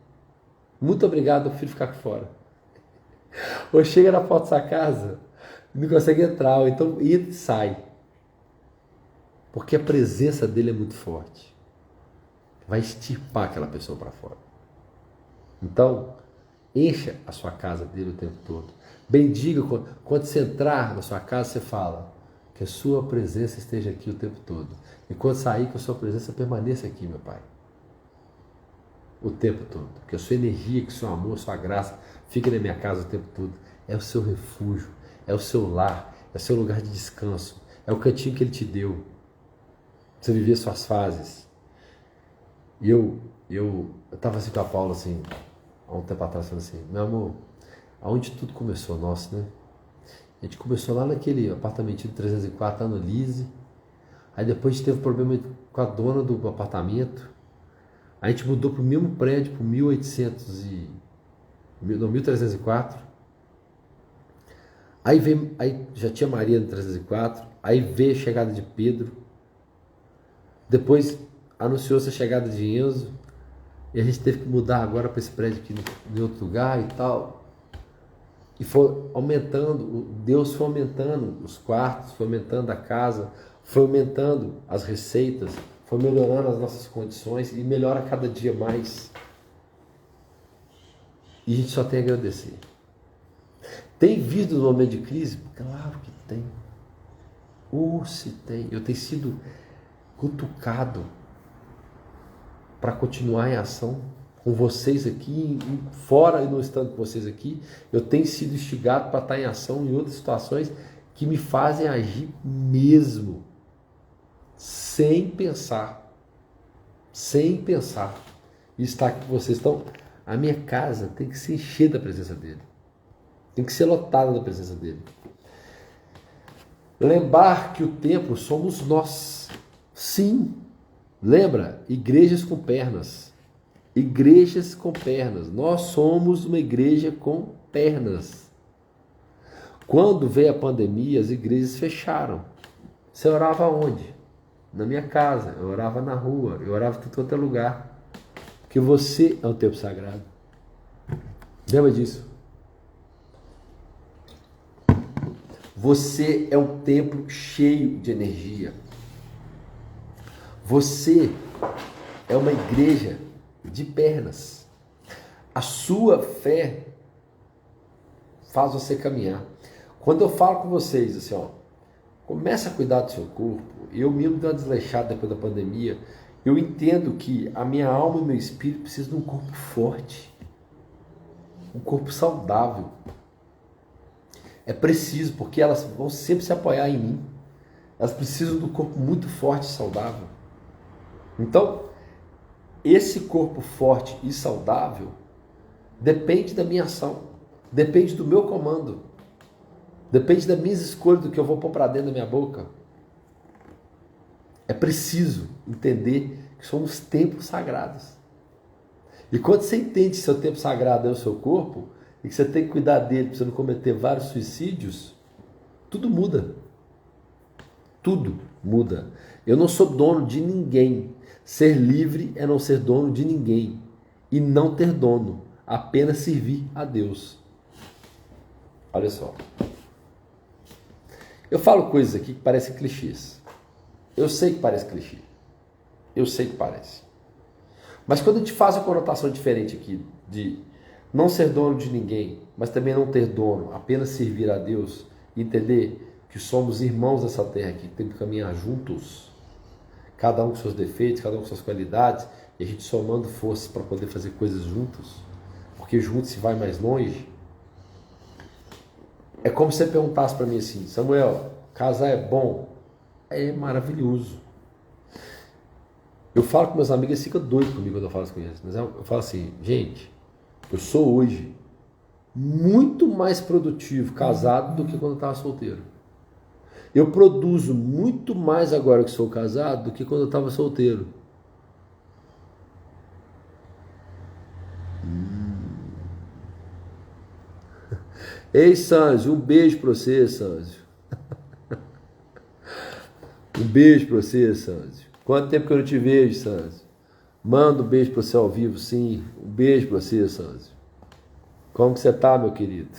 Muito obrigado, eu prefiro ficar aqui fora. Ou chega na porta da sua casa e não consegue entrar, ou então entra e sai. Porque a presença dele é muito forte. Vai extirpar aquela pessoa para fora. Então, encha a sua casa dele o tempo todo. Bendiga, quando você entrar na sua casa, você fala que a sua presença esteja aqui o tempo todo. E quando sair, que a sua presença permaneça aqui, meu Pai. O tempo todo. Que a sua energia, que o seu amor, a sua graça fique na minha casa o tempo todo. É o seu refúgio, é o seu lar, é o seu lugar de descanso. É o cantinho que Ele te deu. Você viver suas fases. E eu estava assim com a Paula, assim, há um tempo atrás, falando assim, meu amor, aonde tudo começou, nosso, né? A gente começou lá naquele apartamentinho de 304, lá no Lise. Aí depois a gente teve problema com a dona do apartamento. Aí a gente mudou para o mesmo prédio, para o 1304. Aí já tinha Maria no 304. Aí veio a chegada de Pedro. Depois anunciou-se a chegada de Enzo, e a gente teve que mudar agora para esse prédio aqui em outro lugar e tal. E foi aumentando, Deus foi aumentando os quartos, foi aumentando a casa, foi aumentando as receitas, foi melhorando as nossas condições e melhora cada dia mais. E a gente só tem a agradecer. Tem vindo no momento de crise? Claro que tem. Se tem. Eu tenho sido cutucado para continuar em ação com vocês aqui, fora e não estando com vocês aqui. Eu tenho sido instigado para estar em ação em outras situações que me fazem agir mesmo, sem pensar. Sem pensar. E estar aqui com vocês. Então, a minha casa tem que se encher da presença dele. Tem que ser lotada da presença dele. Lembrar que o templo somos nós. Sim. Lembra? Igrejas com pernas. Igrejas com pernas. Nós somos uma igreja com pernas. Quando veio a pandemia, as igrejas fecharam. Você orava onde? Na minha casa. Eu orava na rua. Eu orava em todo lugar. Porque você é um templo sagrado. Lembra disso? Você é um templo cheio de energia. Você é uma igreja de pernas. A sua fé faz você caminhar. Quando eu falo com vocês assim, começa a cuidar do seu corpo. Eu mesmo dei uma desleixada depois da pandemia. Eu entendo que a minha alma e meu espírito precisam de um corpo forte. Um corpo saudável. É preciso, porque elas vão sempre se apoiar em mim. Elas precisam de um corpo muito forte e saudável. Então, esse corpo forte e saudável depende da minha ação, depende do meu comando, depende das minhas escolhas, do que eu vou pôr para dentro da minha boca. É preciso entender que somos templos sagrados. E quando você entende que seu templo sagrado é o seu corpo, e que você tem que cuidar dele para você não cometer vários suicídios, tudo muda. Tudo muda. Eu não sou dono de ninguém. Ser livre é não ser dono de ninguém. E não ter dono. Apenas servir a Deus. Olha só. Eu falo coisas aqui que parecem clichês. Eu sei que parece clichê. Eu sei que parece. Mas quando a gente faz uma conotação diferente aqui, de não ser dono de ninguém, mas também não ter dono, apenas servir a Deus, e entender que somos irmãos dessa terra aqui, que temos que caminhar juntos, cada um com seus defeitos, cada um com suas qualidades, e a gente somando forças para poder fazer coisas juntos, porque juntos se vai mais longe. É como se você perguntasse para mim assim: Samuel, casar é bom? É maravilhoso. Eu falo com meus amigos, eles ficam doidos comigo quando eu falo com eles. Mas eu falo assim: gente, eu sou hoje muito mais produtivo casado do que quando eu estava solteiro. Eu produzo muito mais agora que sou casado do que quando eu estava solteiro. Ei, Sanzio, um beijo para você, Sanzio. Um beijo para você, Sanzio. Quanto tempo que eu não te vejo, Sanzio? Manda um beijo para você ao vivo, sim. Um beijo para você, Sanzio. Como que você tá, meu querido?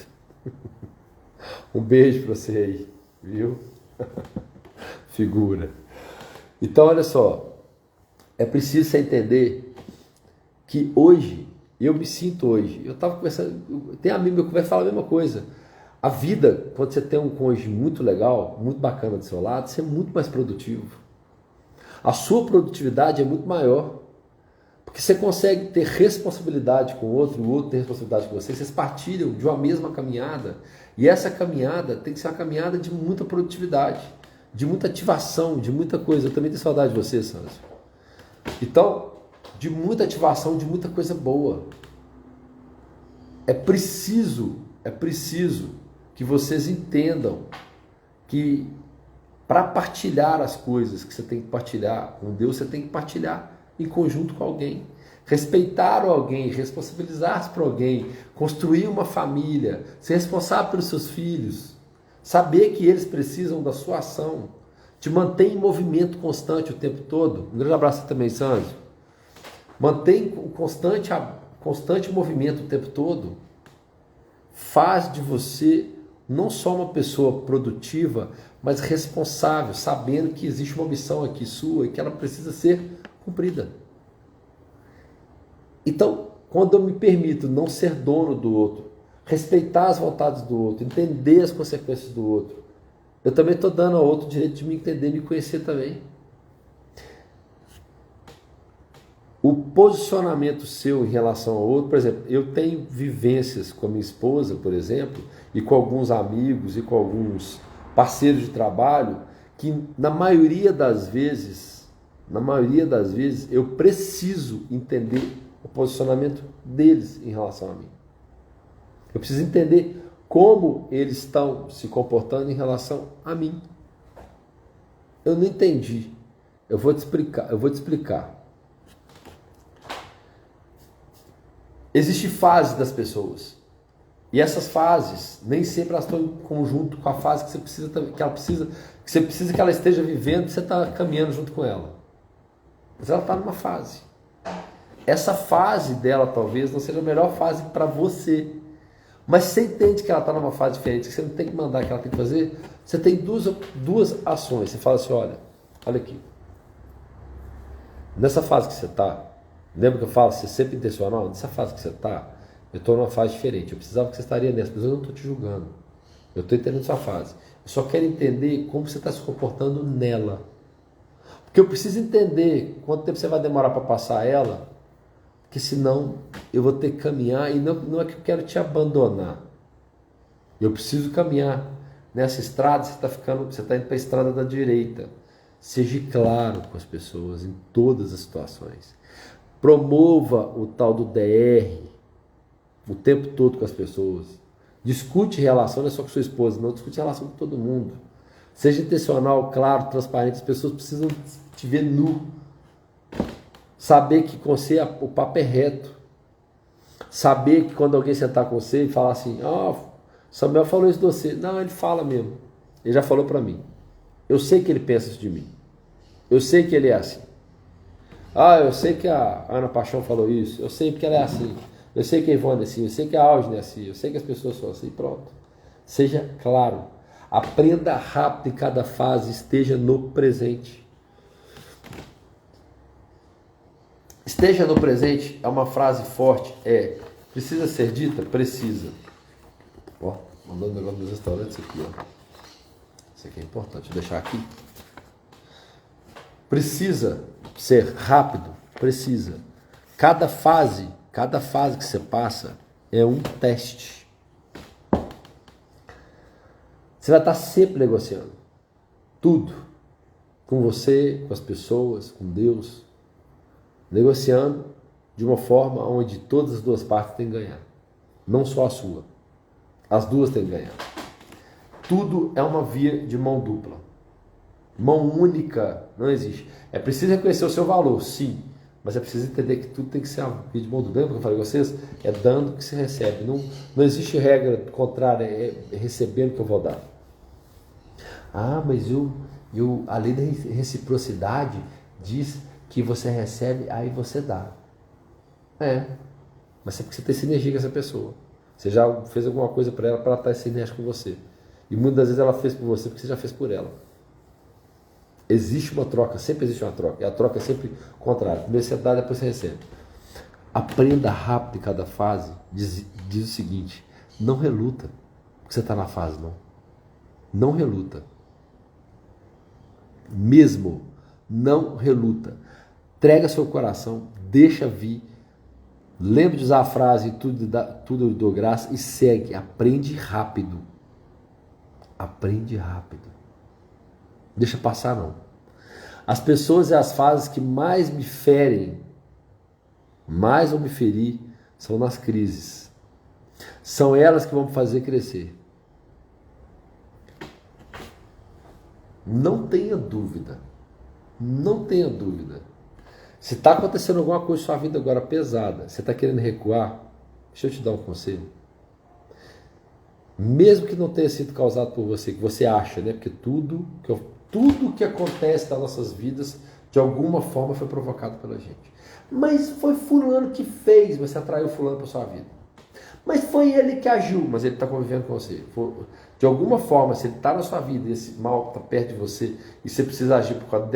Um beijo para você aí, viu? Figura. Então, olha só. É preciso você entender que hoje, eu me sinto hoje, eu estava conversando, tem amigo meu que vai falar a mesma coisa. A vida, quando você tem um cônjuge muito legal, muito bacana do seu lado, você é muito mais produtivo. A sua produtividade é muito maior. Porque você consegue ter responsabilidade com o outro tem responsabilidade com você, vocês partilham de uma mesma caminhada, e essa caminhada tem que ser uma caminhada de muita produtividade, de muita ativação, de muita coisa. Eu também tenho saudade de você, Sandro. Então, de muita ativação, de muita coisa boa. É preciso que vocês entendam que para partilhar as coisas que você tem que partilhar com Deus, você tem que partilhar em conjunto com alguém. Respeitar alguém, responsabilizar-se por alguém, construir uma família, ser responsável pelos seus filhos, saber que eles precisam da sua ação, te mantém em movimento constante o tempo todo. Um grande abraço também, Sandro. Mantém o constante movimento o tempo todo. Faz de você não só uma pessoa produtiva, mas responsável, sabendo que existe uma missão aqui sua e que ela precisa ser cumprida. Então, quando eu me permito não ser dono do outro, respeitar as vontades do outro, entender as consequências do outro, eu também estou dando ao outro o direito de me entender e me conhecer também. O posicionamento seu em relação ao outro, por exemplo, eu tenho vivências com a minha esposa, por exemplo, e com alguns amigos e com alguns parceiros de trabalho, que na maioria das vezes, eu preciso entender o posicionamento deles em relação a mim. Eu preciso entender como eles estão se comportando em relação a mim. Eu não entendi. Eu vou te explicar. Existem fases das pessoas. E essas fases, nem sempre elas estão em conjunto com a fase que você precisa que ela esteja vivendo, e você está caminhando junto com ela. Mas ela está numa fase. Essa fase dela talvez não seja a melhor fase para você. Mas você entende que ela está numa fase diferente, que você não tem que mandar, que ela tem que fazer. Você tem duas ações. Você fala assim, olha aqui. Nessa fase que você está, lembra que eu falo, ser sempre intencional? Nessa fase que você está, eu estou numa fase diferente. Eu precisava que você estaria nessa, mas eu não estou te julgando. Eu estou entendendo sua fase. Eu só quero entender como você está se comportando nela. Porque eu preciso entender quanto tempo você vai demorar para passar ela, porque senão eu vou ter que caminhar, e não é que eu quero te abandonar. Eu preciso caminhar. Nessa estrada, você está indo para a estrada da direita. Seja claro com as pessoas em todas as situações. Promova o tal do DR o tempo todo com as pessoas. Discute relação, não é só com sua esposa, não, discute relação com todo mundo. Seja intencional, claro, transparente. As pessoas precisam te ver nu. Saber que com você o papo é reto. Saber que quando alguém sentar com você e falar assim, Samuel falou isso de você. Não, ele fala mesmo. Ele já falou para mim. Eu sei que ele pensa isso de mim. Eu sei que ele é assim. Eu sei que a Ana Paixão falou isso. Eu sei porque ela é assim. Eu sei que a Ivone é assim. Eu sei que a Algine é assim. Eu sei que as pessoas são assim. Pronto. Seja claro. Aprenda rápido em cada fase. Esteja no presente. Esteja no presente é uma frase forte. Precisa ser dita? Precisa. Mandando um negócio dos restaurantes aqui, Isso aqui é importante. Vou deixar aqui. Precisa ser rápido? Precisa. Cada fase que você passa é um teste. Você vai estar sempre negociando. Tudo. Com você, com as pessoas, com Deus. Negociando de uma forma onde todas as duas partes têm que ganhar. Não só a sua. As duas têm que ganhar. Tudo é uma via de mão dupla. Mão única não existe. É preciso reconhecer o seu valor, sim. Mas é preciso entender que tudo tem que ser uma via de mão dupla. Lembra que eu falei com vocês? É dando que se recebe. Não existe regra contrária, é recebendo que eu vou dar. Mas a lei da reciprocidade diz que você recebe, aí você dá. Mas é porque você tem sinergia com essa pessoa. Você já fez alguma coisa para ela estar sinérgica com você. E muitas vezes ela fez por você porque você já fez por ela. Existe uma troca, sempre existe uma troca. E a troca é sempre contrária. Primeiro você dá, depois você recebe. Aprenda rápido em cada fase. Diz o seguinte, não reluta porque você está na fase, não. Não reluta. Mesmo, não reluta. Entrega seu coração, deixa vir. Lembre de usar a frase tudo eu dou graça e segue. Aprende rápido. Aprende rápido. Deixa passar não. As pessoas e as fases que mais me ferem, mais vão me ferir, são nas crises. São elas que vão me fazer crescer. Não tenha dúvida. Não tenha dúvida. Se está acontecendo alguma coisa em sua vida agora pesada, você está querendo recuar, deixa eu te dar um conselho. Mesmo que não tenha sido causado por você, que você acha, né? Porque tudo que eu Tudo que acontece nas nossas vidas, de alguma forma, foi provocado pela gente. Mas foi fulano que fez, você atraiu fulano para sua vida. Mas foi ele que agiu, mas ele está convivendo com você. De alguma forma, se ele está na sua vida e esse mal está perto de você e você precisa agir por causa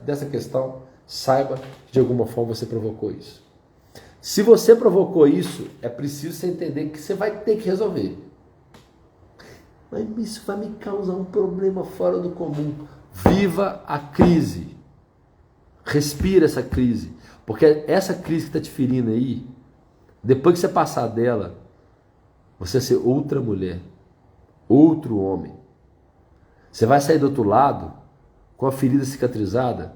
dessa questão, saiba que de alguma forma você provocou isso. Se você provocou isso, é preciso você entender que você vai ter que resolver. Mas isso vai me causar um problema fora do comum. Viva a crise. Respira essa crise. Porque essa crise que está te ferindo aí, depois que você passar dela, você vai ser outra mulher, outro homem. Você vai sair do outro lado com a ferida cicatrizada,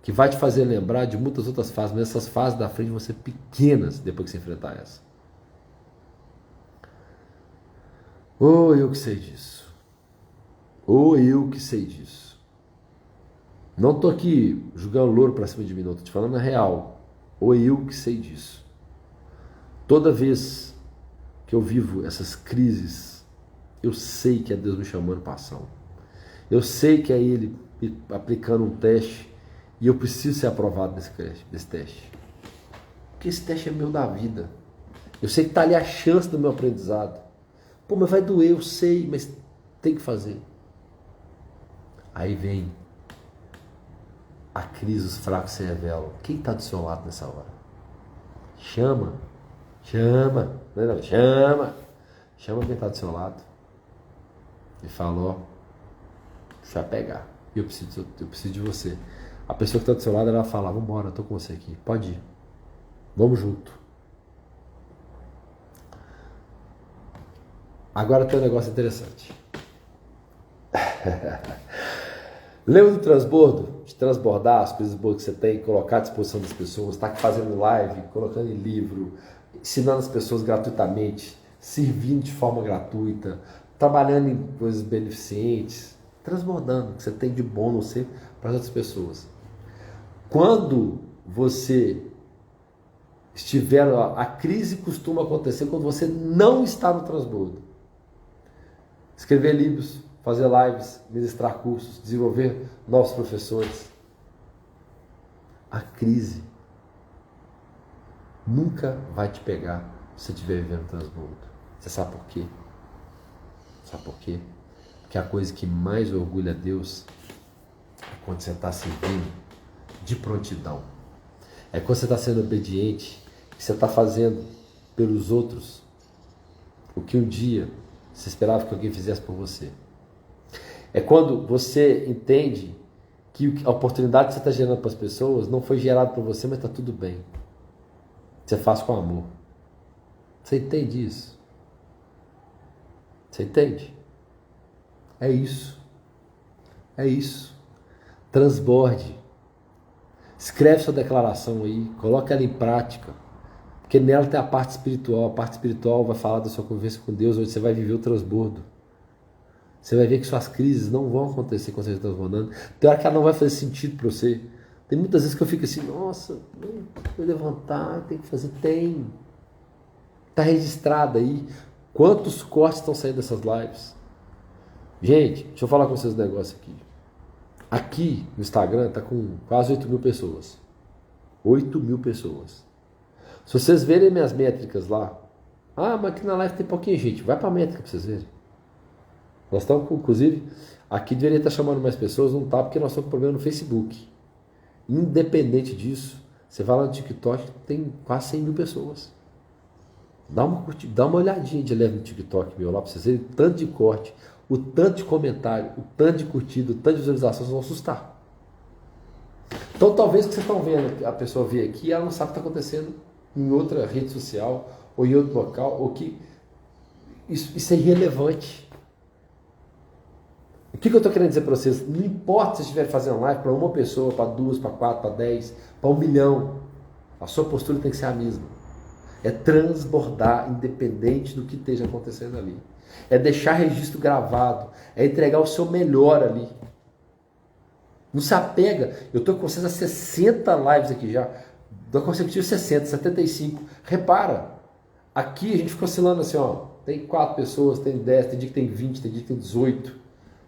que vai te fazer lembrar de muitas outras fases, mas essas fases da frente vão ser pequenas depois que você enfrentar essa. Oh, eu que sei disso. Oh, eu que sei disso. Não estou aqui jogando louro para cima de mim, não. Estou te falando a real. Oh, eu que sei disso. Toda vez que eu vivo essas crises, eu sei que é Deus me chamando para ação. Eu sei que é Ele me aplicando um teste e eu preciso ser aprovado nesse teste. Porque esse teste é meu da vida. Eu sei que está ali a chance do meu aprendizado. Pô, mas vai doer, eu sei, mas tem que fazer. Aí vem a crise, os fracos se revelam. Quem está do seu lado nessa hora? Chama. Chama. Não, chama. Chama quem está do seu lado. E fala, ó, deixa eu pegar. Eu preciso de você. A pessoa que está do seu lado, ela fala, vamos embora, eu estou com você aqui. Pode ir. Vamos junto. Agora tem um negócio interessante. Lembra do transbordo? De transbordar as coisas boas que você tem, colocar à disposição das pessoas, estar aqui fazendo live, colocando em livro, ensinando as pessoas gratuitamente, servindo de forma gratuita, trabalhando em coisas beneficentes, transbordando o que você tem de bom no você para as outras pessoas. Quando você estiver, a crise costuma acontecer quando você não está no transbordo. Escrever livros, fazer lives, ministrar cursos, desenvolver novos professores. A crise nunca vai te pegar se você estiver vivendo o transbordo. Você sabe por quê? Sabe por quê? Porque a coisa que mais orgulha a Deus é quando você está servindo de prontidão. É quando você está sendo obediente, que você está fazendo pelos outros o que um dia você esperava que alguém fizesse por você. É quando você entende que a oportunidade que você está gerando para as pessoas não foi gerada por você, mas está tudo bem. Você faz com amor. Você entende isso? Você entende? É isso. É isso. Transborde. Escreve sua declaração aí, coloca ela em prática. Porque nela tem a parte espiritual. A parte espiritual vai falar da sua convivência com Deus, onde você vai viver o transbordo. Você vai ver que suas crises não vão acontecer quando você está transbordando. Tem hora que ela não vai fazer sentido para você. Tem muitas vezes que eu fico assim, nossa, vou levantar, tem que fazer. Tem. Está registrado aí. Quantos cortes estão saindo dessas lives? Gente, deixa eu falar com vocês um negócio aqui. Aqui no Instagram está com quase 8.000 pessoas. 8.000 pessoas. Se vocês verem minhas métricas lá, mas aqui na live tem pouquinha gente, vai para a métrica para vocês verem. Nós estamos, inclusive, aqui deveria estar chamando mais pessoas, não está, porque nós estamos com problema no Facebook. Independente disso, você vai lá no TikTok, tem quase 100.000 pessoas. Dá uma olhadinha de leve no TikTok meu lá para vocês verem o tanto de corte, o tanto de comentário, o tanto de curtida, o tanto de visualização, vocês vão assustar. Então talvez o que vocês estão vendo, a pessoa vê aqui, ela não sabe o que está acontecendo em outra rede social, ou em outro local, ou que isso é irrelevante. O que eu estou querendo dizer para vocês? Não importa se vocês estiverem fazendo live para uma pessoa, para 2, para 4, para 10, para 1 milhão, a sua postura tem que ser a mesma. É transbordar independente do que esteja acontecendo ali. É deixar registro gravado, é entregar o seu melhor ali. Não se apega. Eu estou com vocês há 60 lives aqui já. Da consecutiva 60, 75. Repara, aqui a gente fica oscilando assim, ó. Tem 4 pessoas, tem 10, tem dia que tem 20, tem dia que tem 18.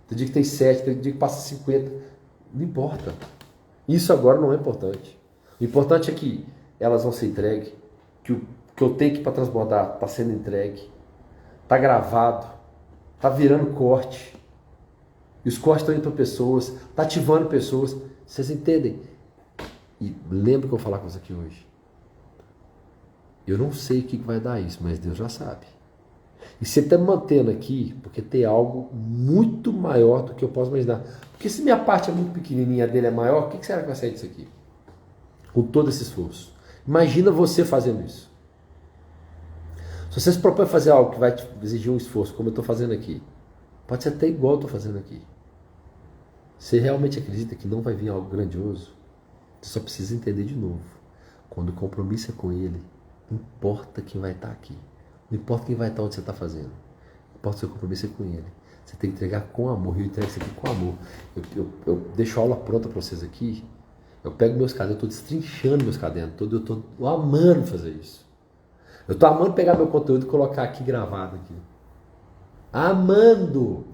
Tem dia que tem 7, tem dia que passa 50. Não importa. Isso agora não é importante. O importante é que elas vão ser entregues, que o que eu tenho aqui para transbordar está sendo entregue, está gravado, está virando corte. E os cortes estão indo para pessoas, está ativando pessoas. Vocês entendem? E lembra que eu vou falar com você aqui hoje. Eu não sei o que vai dar isso, mas Deus já sabe. E você está me mantendo aqui porque tem algo muito maior do que eu posso imaginar. Porque se minha parte é muito pequenininha, a dele é maior, o que será que vai sair disso aqui? Com todo esse esforço. Imagina você fazendo isso. Se você se propõe a fazer algo que vai te exigir um esforço, como eu estou fazendo aqui, pode ser até igual eu estou fazendo aqui. Você realmente acredita que não vai vir algo grandioso? Você só precisa entender de novo. Quando o compromisso é com Ele, não importa quem vai estar aqui. Não importa quem vai estar onde você está fazendo. Não importa o seu compromisso é com Ele. Você tem que entregar com amor. E eu entrego isso aqui com amor. Eu deixo a aula pronta para vocês aqui. Eu pego meus cadernos, eu estou destrinchando meus cadernos todos. Eu estou amando fazer isso. Eu estou amando pegar meu conteúdo e colocar aqui gravado aqui. Amando!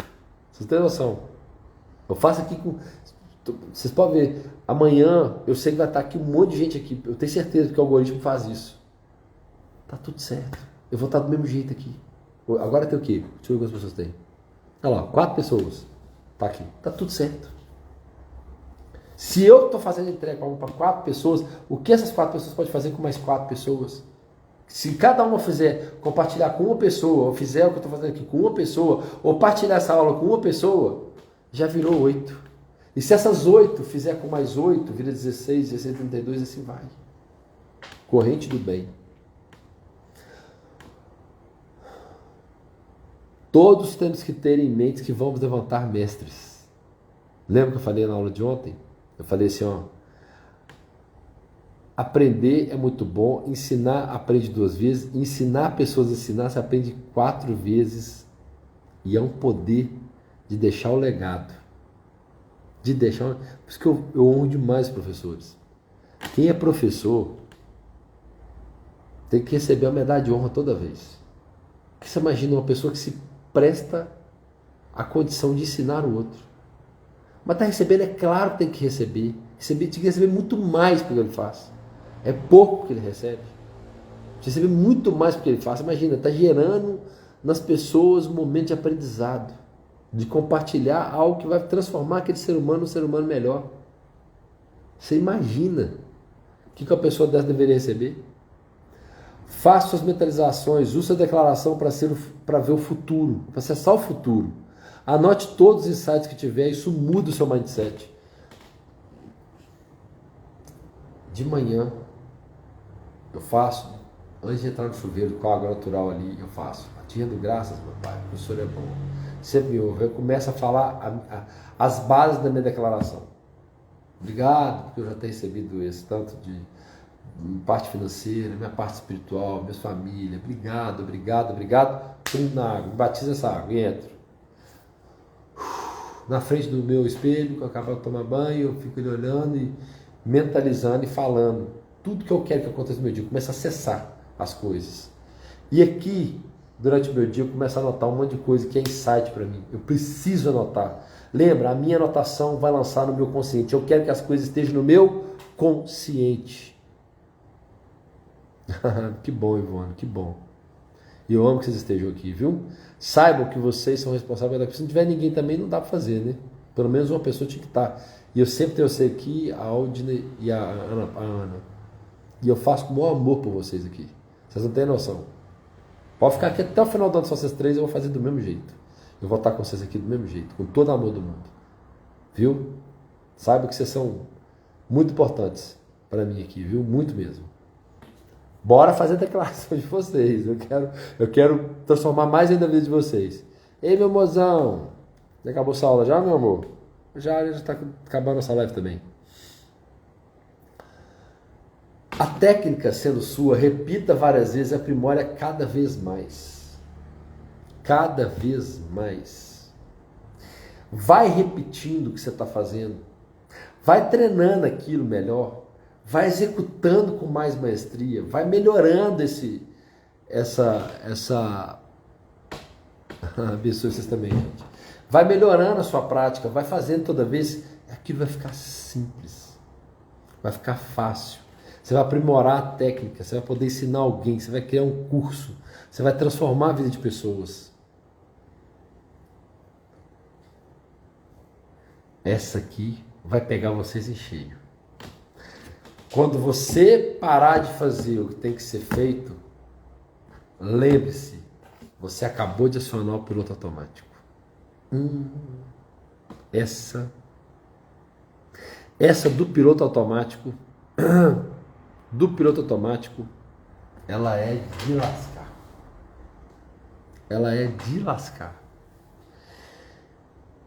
Vocês têm noção? Eu faço aqui com... Vocês podem ver, amanhã eu sei que vai estar aqui um monte de gente aqui. Eu tenho certeza que o algoritmo faz isso. Tá tudo certo. Eu vou estar do mesmo jeito aqui. Agora tem o quê? Deixa eu ver quantas pessoas tem. Olha lá, 4 pessoas. Tá aqui. Tá tudo certo. Se eu estou fazendo entrega para 4 pessoas, o que essas 4 pessoas podem fazer com mais 4 pessoas? Se cada uma fizer, compartilhar com uma pessoa, ou fizer o que eu estou fazendo aqui com uma pessoa, ou partilhar essa aula com uma pessoa, já virou 8. E se essas 8 fizer com mais 8, vira 16, 16, 32, assim vai. Corrente do bem. Todos temos que ter em mente que vamos levantar mestres. Lembra que eu falei na aula de ontem? Eu falei assim, ó. Aprender é muito bom, ensinar aprende 2 vezes, ensinar pessoas a ensinar se aprende 4 vezes. E é um poder de deixar o legado. De deixar... Por isso que eu honro demais os professores. Quem é professor tem que receber a medalha de honra toda vez. Porque você imagina uma pessoa que se presta a condição de ensinar o outro. Mas está recebendo, é claro que tem que receber. Tem que receber muito mais pelo que ele faz. É pouco que ele recebe. Receber muito mais do que ele faz. Imagina, está gerando nas pessoas um momento de aprendizado, de compartilhar algo que vai transformar aquele ser humano num ser humano melhor. Você imagina o que a pessoa dessa deveria receber? Faça suas mentalizações, use a declaração para ver o futuro, para acessar o futuro. Anote todos os insights que tiver, isso muda o seu mindset. De manhã, eu faço, antes de entrar no chuveiro, com a água natural ali, eu faço. Te rendo graças, meu Pai, o Senhor é bom. Sempre me ouve. Eu começo a falar as bases da minha declaração. Obrigado, porque eu já tenho recebido esse tanto de parte financeira, minha parte espiritual, minha família. Obrigado, obrigado, obrigado. Prendo na água, batizo essa água e entro. Na frente do meu espelho, que eu acabo de tomar banho, eu fico ali olhando e mentalizando e falando tudo que eu quero que aconteça no meu dia. Eu começo a acessar as coisas. E aqui, durante o meu dia, eu começo a anotar um monte de coisa que é insight para mim. Eu preciso anotar. Lembra, a minha anotação vai lançar no meu consciente. Eu quero que as coisas estejam no meu consciente. Que bom, Ivone, que bom. E eu amo que vocês estejam aqui, viu? Saibam que vocês são responsáveis daqui. Se não tiver ninguém também, não dá para fazer, né? Pelo menos uma pessoa tinha que estar. E eu sempre tenho você aqui, a Aldine e a Ana. E eu faço com o maior amor por vocês aqui. Vocês não têm noção. Pode ficar aqui até o final do ano, só vocês 3, eu vou fazer do mesmo jeito. Eu vou estar com vocês aqui do mesmo jeito, com todo o amor do mundo. Viu? Saiba que vocês são muito importantes para mim aqui, viu? Muito mesmo. Bora fazer a declaração de vocês. Eu quero transformar mais ainda a vida de vocês. Ei, meu mozão. Já acabou essa aula já, meu amor? Já está acabando essa live também. A técnica sendo sua, repita várias vezes, aprimore cada vez mais. Cada vez mais. Vai repetindo o que você está fazendo. Vai treinando aquilo melhor. Vai executando com mais maestria. Vai melhorando essa... Abençoe vocês também, gente. Vai melhorando a sua prática, vai fazendo toda vez, aquilo vai ficar simples, vai ficar fácil. Você vai aprimorar a técnica, você vai poder ensinar alguém, você vai criar um curso, você vai transformar a vida de pessoas. Essa aqui vai pegar vocês em cheio. Quando você parar de fazer o que tem que ser feito, lembre-se, você acabou de acionar o piloto automático. Essa do piloto automático, ela é de lascar. Ela é de lascar.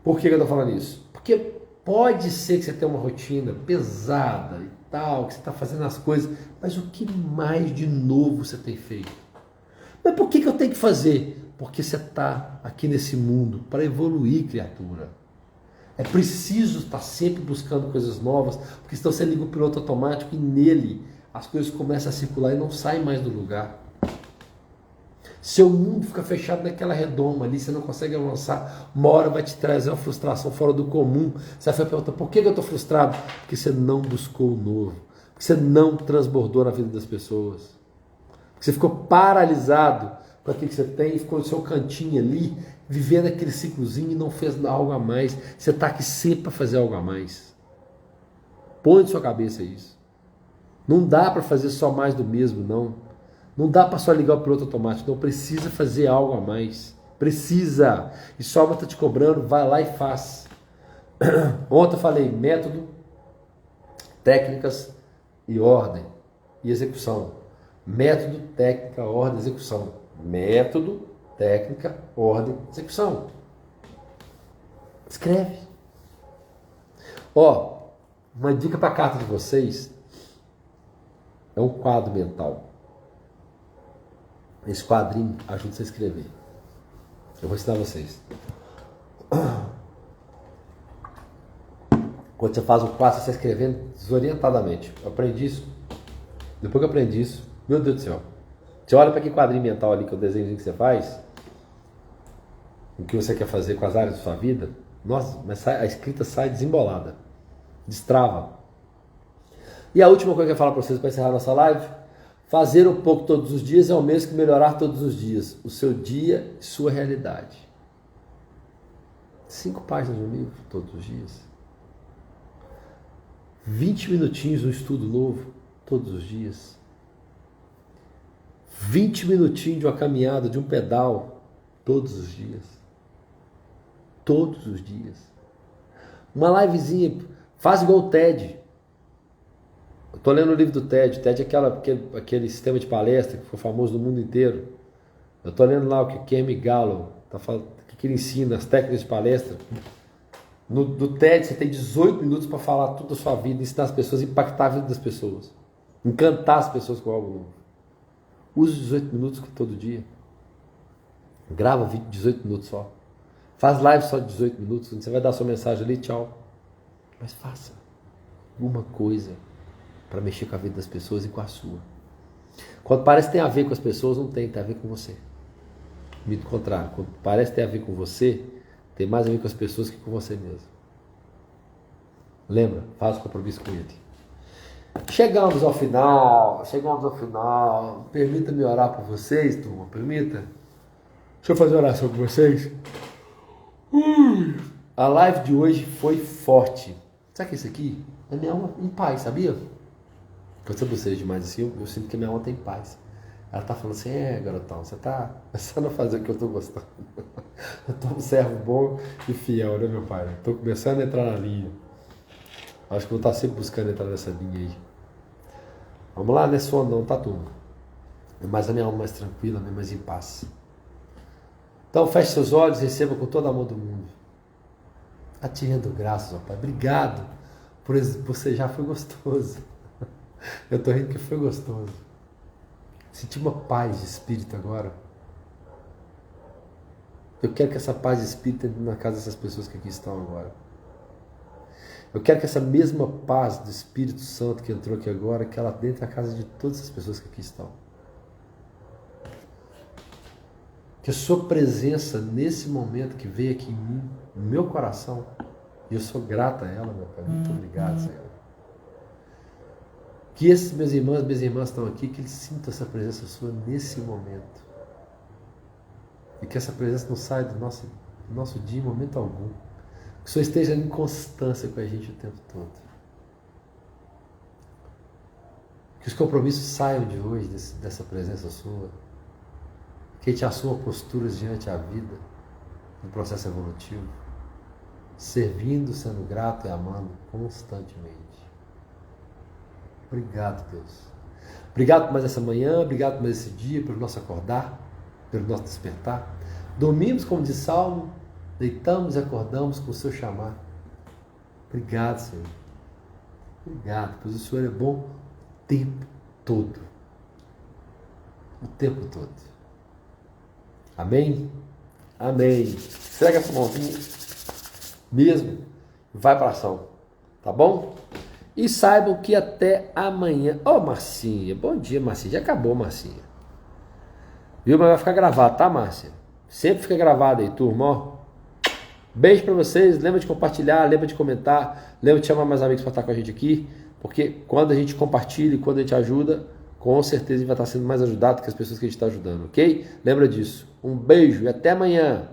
Por que eu estou falando isso? Porque pode ser que você tenha uma rotina pesada e tal, que você está fazendo as coisas, mas o que mais de novo você tem feito? Mas por que eu tenho que fazer? Porque você está aqui nesse mundo para evoluir, criatura. É preciso estar sempre buscando coisas novas, porque senão você liga o piloto automático e nele as coisas começam a circular e não saem mais do lugar. Seu mundo fica fechado naquela redoma ali, você não consegue avançar. Uma hora vai te trazer uma frustração fora do comum. Você vai perguntar, por que eu estou frustrado? Porque você não buscou o novo. Porque você não transbordou na vida das pessoas. Porque você ficou paralisado com aquilo que você tem e ficou no seu cantinho ali, vivendo aquele ciclozinho e não fez algo a mais. Você está aqui sempre para fazer algo a mais. Põe na sua cabeça isso. Não dá para fazer só mais do mesmo, não. Não dá para só ligar o piloto automático, não, precisa fazer algo a mais. Precisa. E só está te cobrando, vai lá e faz. Ontem eu falei método, técnicas e ordem e execução. Método, técnica, ordem, execução. Método, técnica, ordem, execução. Escreve. Ó, uma dica para a carta de vocês é um quadro mental. Esse quadrinho ajuda você a escrever. Eu vou ensinar vocês. Quando você faz um quadro, você está escrevendo desorientadamente. Eu aprendi isso. Depois que eu aprendi isso, meu Deus do céu. Você olha para aquele quadrinho mental ali, que é o desenho que você faz, o que você quer fazer com as áreas da sua vida, nossa, mas a escrita sai desembolada. Destrava. E a última coisa que eu falo para vocês para encerrar nossa live: fazer um pouco todos os dias é o mesmo que melhorar todos os dias. O seu dia e sua realidade. 5 páginas no livro todos os dias. 20 minutinhos no estudo novo todos os dias. 20 minutinhos de uma caminhada, de um pedal todos os dias. Todos os dias. Uma livezinha, faz igual o TED. Eu estou lendo o livro do TED. O TED é aquele sistema de palestra que foi famoso no mundo inteiro. Eu estou lendo lá o que o Kermit Gallo está falando, o que ele ensina, as técnicas de palestra. No TED você tem 18 minutos para falar tudo da sua vida, ensinar as pessoas, impactar a vida das pessoas, encantar as pessoas com algo novo. Use os 18 minutos todo dia. Grava vídeo de 18 minutos só. Faz live só de 18 minutos. Você vai dar sua mensagem ali, tchau. Mas faça alguma coisa para mexer com a vida das pessoas e com a sua. Quando parece que tem a ver com as pessoas, não tem a ver com você. Do contrário, quando parece que tem a ver com você, tem mais a ver com as pessoas que com você mesmo. Lembra? Faz o compromisso com ele. Chegamos ao final. Permita-me orar por vocês, turma. Permita. Deixa eu fazer uma oração com vocês. A live de hoje foi forte. Sabe o que é isso aqui? É minha alma em paz, sabia? Gostando de vocês demais assim, eu sinto que minha alma tem paz. Ela tá falando assim, garotão, você tá começando a fazer o que eu tô gostando. Eu tô um servo bom e fiel, né, meu pai? Tô começando a entrar na linha. Acho que eu vou estar sempre buscando entrar nessa linha aí. Vamos lá, não é sono não, tá tudo. É mais a minha alma mais tranquila, mais em paz. Então feche seus olhos e receba com todo o amor do mundo. Tá te rendo graças, ó Pai. Obrigado por você já foi gostoso. Eu tô rindo porque foi gostoso. Senti uma paz de espírito agora. Eu quero que essa paz de espírito entre na casa dessas pessoas que aqui estão agora. Eu quero que essa mesma paz do Espírito Santo que entrou aqui agora, que ela entre na casa de todas as pessoas que aqui estão. Que a sua presença nesse momento que veio aqui em mim, no meu coração, e eu sou grato a ela, meu Pai. Muito obrigado, Senhor. Que esses meus irmãos, minhas irmãs estão aqui, que eles sintam essa presença sua nesse momento. E que essa presença não saia do nosso dia em momento algum. Que o Senhor esteja em constância com a gente o tempo todo. Que os compromissos saiam de hoje dessa presença sua. Que a gente assuma posturas diante da vida, no processo evolutivo, servindo, sendo grato e amando constantemente. Obrigado, Deus. Obrigado por mais essa manhã, obrigado por mais esse dia, pelo nosso acordar, pelo nosso despertar. Dormimos, como diz Salmo, deitamos e acordamos com o seu chamar. Obrigado, Senhor. Obrigado, pois o Senhor é bom o tempo todo. O tempo todo. Amém? Amém. Pega essa mãozinha mesmo, vai para ação, tá bom? E saibam que até amanhã. Ô, Marcinha, bom dia, Marcinha. Já acabou, Marcinha. Viu? Mas vai ficar gravado, tá, Márcia? Sempre fica gravado aí, turma, ó. Beijo pra vocês. Lembra de compartilhar, lembra de comentar, lembra de chamar mais amigos para estar com a gente aqui, porque quando a gente compartilha e quando a gente ajuda, com certeza a gente vai estar sendo mais ajudado que as pessoas que a gente está ajudando, ok? Lembra disso. Um beijo e até amanhã.